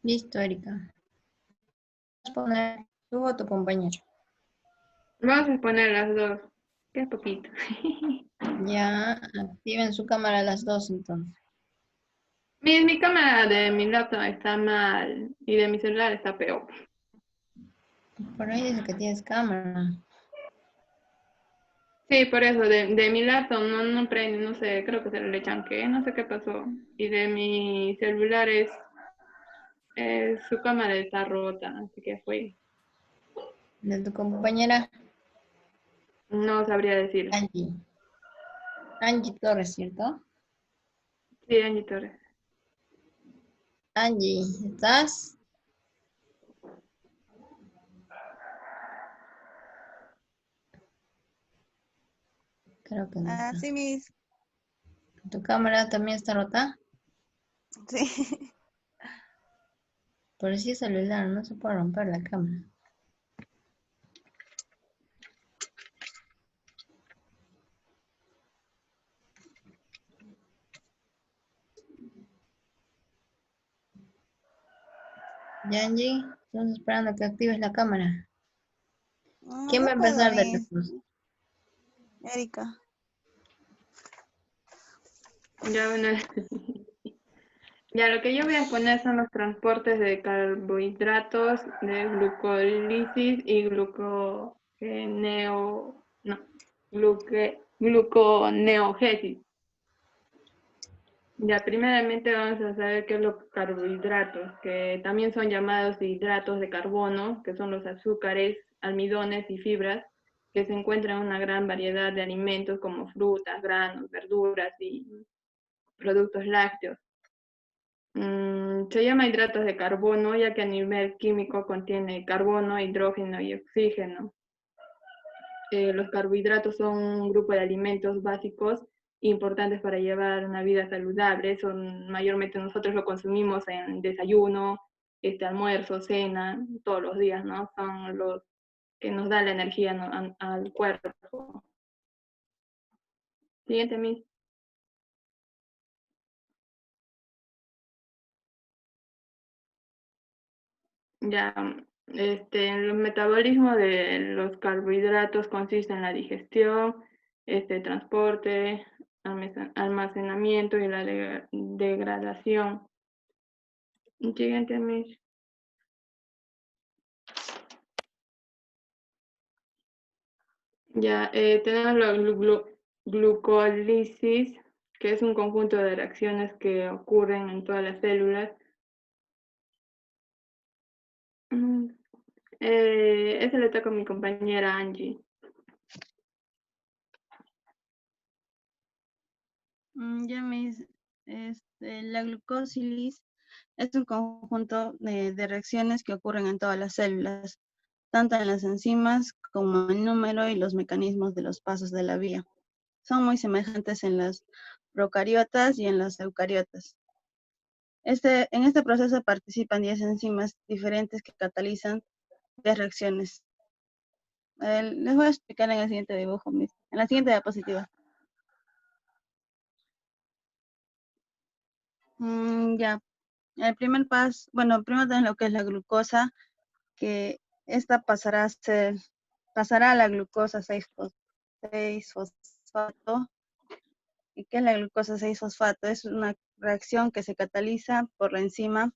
Listo, Erika. Vas a poner tú o tu compañero. Vamos a poner las dos. Qué poquito. Ya activen su cámara las dos entonces. Mi cámara de mi laptop está mal y de mi celular está peor. Por ahí dice que tienes cámara. Sí, por eso, de mi laptop no prende, no sé, creo que se le chanqué, no sé qué pasó. Y de mi celular su cámara está rota, así que fue. De tu compañera No sabría decir. Angie. Angie Torres, ¿cierto? Sí, Angie Torres. Angie, ¿estás? Creo que no Ah, está. sí, mis. ¿Tu cámara también está rota? Sí. Por si es celular, no se puede romper la cámara. Ya, Angie, estamos esperando que actives la cámara. ¿Quién va No a puedo, empezar de mis. los dos? Erika. Ya, bueno, ya lo que yo voy a poner son los transportes de carbohidratos, de glucólisis y gluconeogénesis. Ya, primeramente vamos a saber qué es los carbohidratos, que también son llamados hidratos de carbono, que son los azúcares, almidones y fibras, que se encuentran en una gran variedad de alimentos como frutas, granos, verduras y productos lácteos. Se llama hidratos de carbono ya que a nivel químico contiene carbono, hidrógeno y oxígeno. Los carbohidratos son un grupo de alimentos básicos importantes para llevar una vida saludable. Mayormente nosotros lo consumimos en desayuno, almuerzo, cena, todos los días, ¿no? Son los que nos dan la energía, ¿no? al cuerpo. Siguiente, Miss. Ya, el metabolismo de los carbohidratos consiste en la digestión, transporte, almacenamiento y la degradación. Siguiente, Miss. Ya, tenemos la glucólisis, que es un conjunto de reacciones que ocurren en todas las células. Ese le toca a mi compañera Angie. Ya la glucósilis es un conjunto de reacciones que ocurren en todas las células, tanto en las enzimas como el número y los mecanismos de los pasos de la vía. Son muy semejantes en las procariotas y en las eucariotas. En este proceso participan 10 enzimas diferentes que catalizan 10 reacciones. Les voy a explicar en el siguiente dibujo, en la siguiente diapositiva. Ya, el primer paso, bueno, primero tenemos lo que es la glucosa, que esta pasará a la glucosa 6-fosfato. ¿Y qué es la glucosa 6-fosfato? Es una reacción que se cataliza por la enzima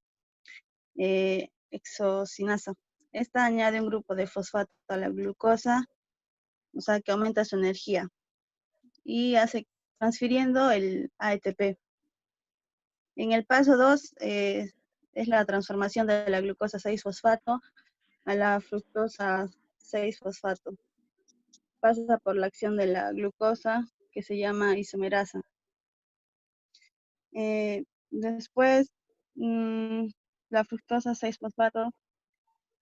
hexocinasa. Esta añade un grupo de fosfato a la glucosa, o sea que aumenta su energía y hace transfiriendo el ATP. En el paso 2 es la transformación de la glucosa 6-fosfato a la fructosa 6-fosfato. Pasa por la acción de la glucosa que se llama isomerasa. Después, la fructosa 6-fosfato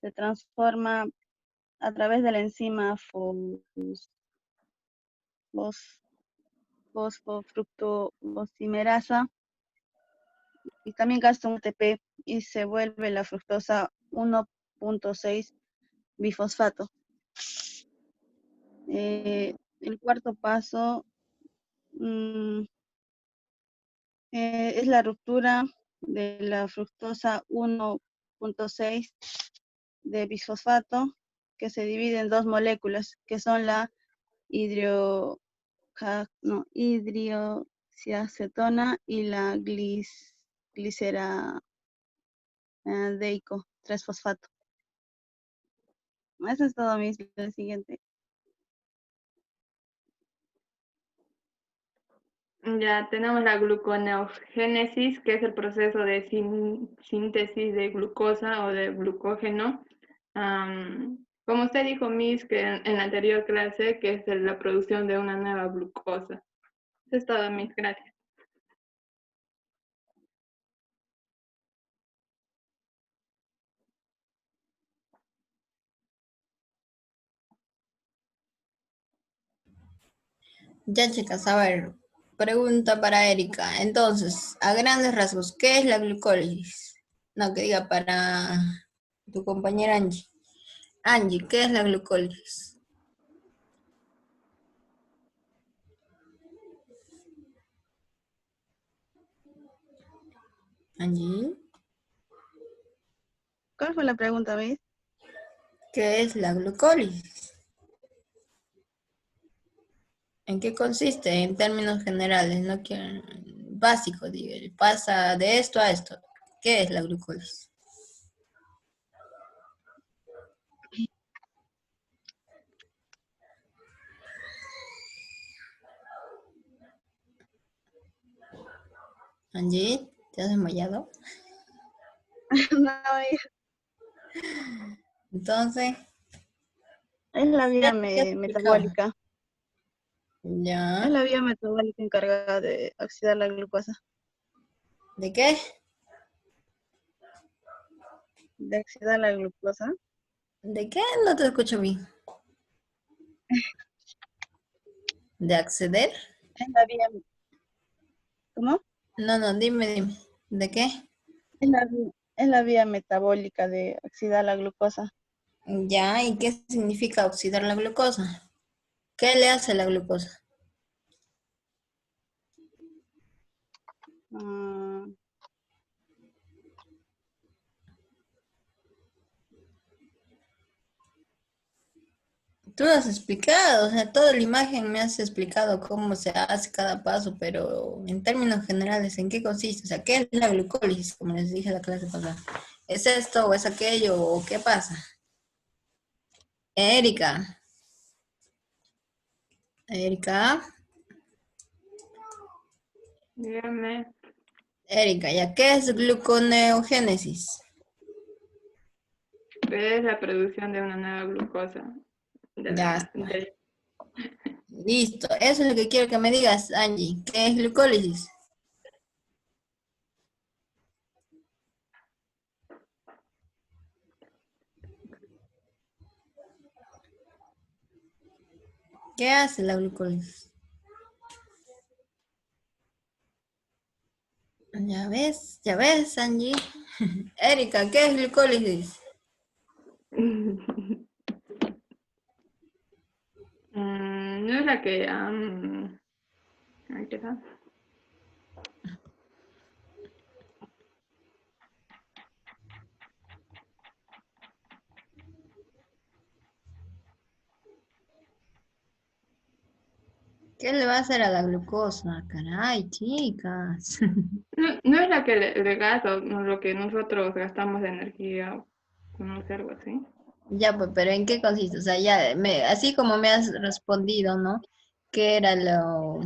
se transforma a través de la enzima fosfofructoosimerasa y también gasta un ATP y se vuelve la fructosa 1.6 bifosfato. El cuarto paso es la ruptura de la fructosa 1.6 de bisfosfato, que se divide en dos moléculas, que son la hidroxiacetona y la gliceradeico 3-fosfato. Eso es todo, mis. El siguiente. Ya tenemos la gluconeogénesis, que es el proceso de síntesis de glucosa o de glucógeno. Como usted dijo, Miss, que en la anterior clase, que es la producción de una nueva glucosa. Eso es todo, Miss. Gracias. Ya, chicas, a ver, pregunta para Erika. Entonces, a grandes rasgos, ¿qué es la glucólisis? No, que diga para tu compañera Angie. Angie, ¿qué es la glucólisis? Angie, ¿Cuál fue la pregunta, Miss? ¿qué es la glucólisis? ¿En qué consiste? En términos generales, no quiero, básico, digo, pasa de esto a esto. ¿Qué es la glucólisis? Angie, ¿te has desmayado? No, Entonces, es la vía ¿qué te explicaba? metabólica. Es Ya. la vía metabólica encargada de oxidar la glucosa. ¿De qué? De oxidar la glucosa. ¿De qué? No te escucho bien. ¿De acceder? Es la vía, ¿cómo? No, dime. ¿De qué? Es la vía metabólica de oxidar la glucosa. Ya, ¿y qué significa oxidar la glucosa? ¿Qué le hace la glucosa? Mm, Tú lo has explicado, o sea, toda la imagen me has explicado cómo se hace cada paso, pero en términos generales, ¿en qué consiste? O sea, ¿qué es la glucólisis? Como les dije en la clase pasada. ¿Es esto o es aquello o qué pasa? Erika, Erika, Dígame. Erika, ¿ya qué es gluconeogénesis? Es la producción de una nueva glucosa. Ya está. Listo, eso es lo que quiero que me digas, Angie. ¿Qué es glucólisis? ¿Qué hace la glucólisis? Ya ves, Angie. Erika, ¿qué es glucólisis? No es la que... ¿qué tal? ¿Qué le va a hacer a la glucosa? Caray, chicas. No es la que le gasto, no, lo que nosotros gastamos de energía, no sé, algo así. Ya, pues, pero ¿en qué consiste? O sea, ya, así como me has respondido, ¿no? ¿Qué era lo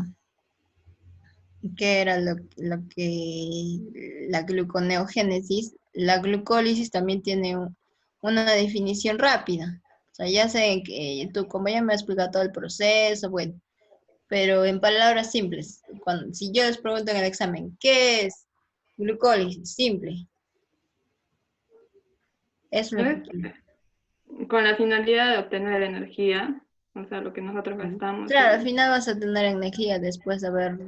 que la gluconeogénesis? La glucólisis también tiene una definición rápida. O sea, ya sé que tú, como ya me has explicado todo el proceso, bueno, pero en palabras simples, si yo les pregunto en el examen, ¿qué es glucólisis? Simple. Eso es lo que Es quiero. con la finalidad de obtener energía, o sea, lo que nosotros gastamos. Claro, al final vas a tener energía después de haberle,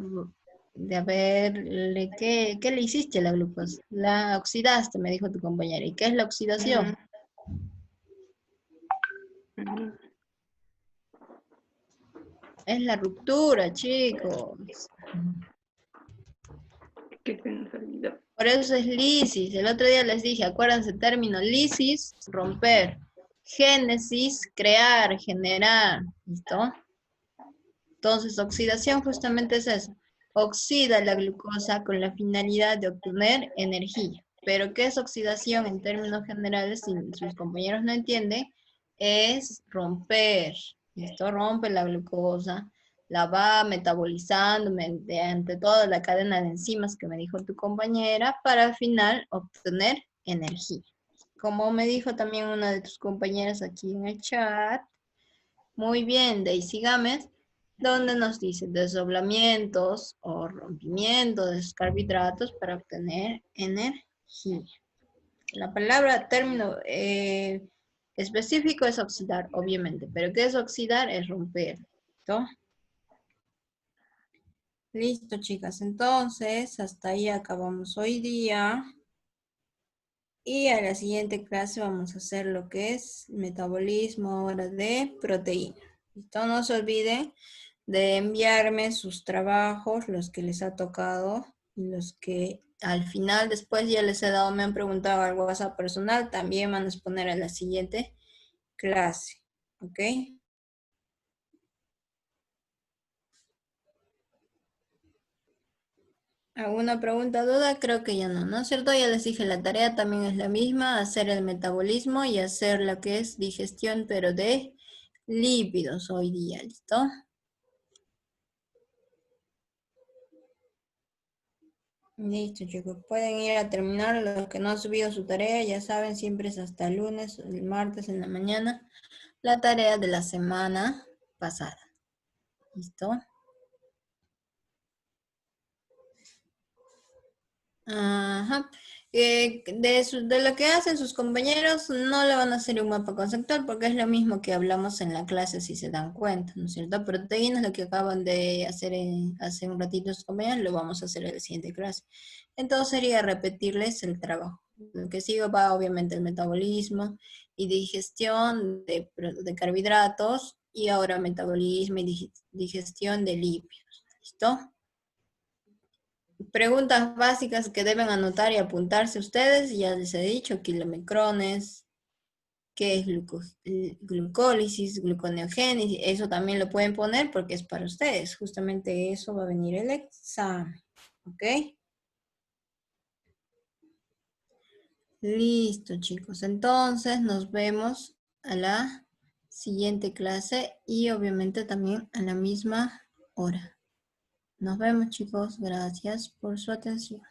¿qué le hiciste a la glucosa? La oxidaste, me dijo tu compañera. ¿Y qué es la oxidación? Ujú. Es la ruptura, chicos. Que se nos olvidó. Por eso es lisis. El otro día les dije, acuérdense el término lisis, romper. Génesis, crear, generar. ¿Listo? Entonces, oxidación justamente es eso. Oxida la glucosa con la finalidad de obtener energía. Pero, ¿qué es oxidación en términos generales? Si sus compañeros no entienden, es romper. Esto rompe la glucosa, la va metabolizando mediante toda la cadena de enzimas que me dijo tu compañera para al final obtener energía. Como me dijo también una de tus compañeras aquí en el chat, muy bien, Daisy Gámez, donde nos dice desdoblamientos o rompimiento de esos carbohidratos para obtener energía. La palabra término específico es oxidar, obviamente, pero ¿qué es oxidar? Es romper. ¿Listo? Listo, chicas. Entonces, hasta ahí acabamos hoy día. Y a la siguiente clase vamos a hacer lo que es metabolismo ahora de proteína. ¿Listo? No se olviden de enviarme sus trabajos, los que les ha tocado, y los que al final después ya les he dado, me han preguntado al WhatsApp personal, también van a exponer a la siguiente clase. ¿Ok? ¿Alguna pregunta, duda? Creo que ya no, ¿no es cierto? Ya les dije, la tarea también es la misma, hacer el metabolismo y hacer lo que es digestión, pero de lípidos hoy día, ¿listo? Listo, chicos. Pueden ir a terminar. Los que no han subido su tarea, ya saben, siempre es hasta el lunes, el martes en la mañana. La tarea de la semana pasada. ¿Listo? Ajá. De lo que hacen sus compañeros, no le van a hacer un mapa conceptual porque es lo mismo que hablamos en la clase, si se dan cuenta, ¿no es cierto? Proteínas, lo que acaban de hacer hace un ratito sus compañeros, lo vamos a hacer en la siguiente clase. Entonces sería repetirles el trabajo. Lo que sigue va obviamente el metabolismo y digestión de carbohidratos, y ahora metabolismo y digestión de lípidos. ¿Listo? Preguntas básicas que deben anotar y apuntarse ustedes, ya les he dicho, kilomicrones, qué es glucólisis, gluconeogénesis, eso también lo pueden poner porque es para ustedes, justamente eso va a venir el examen, ¿ok? Listo, chicos, entonces nos vemos a la siguiente clase y obviamente también a la misma hora. Nos vemos, chicos, gracias por su atención.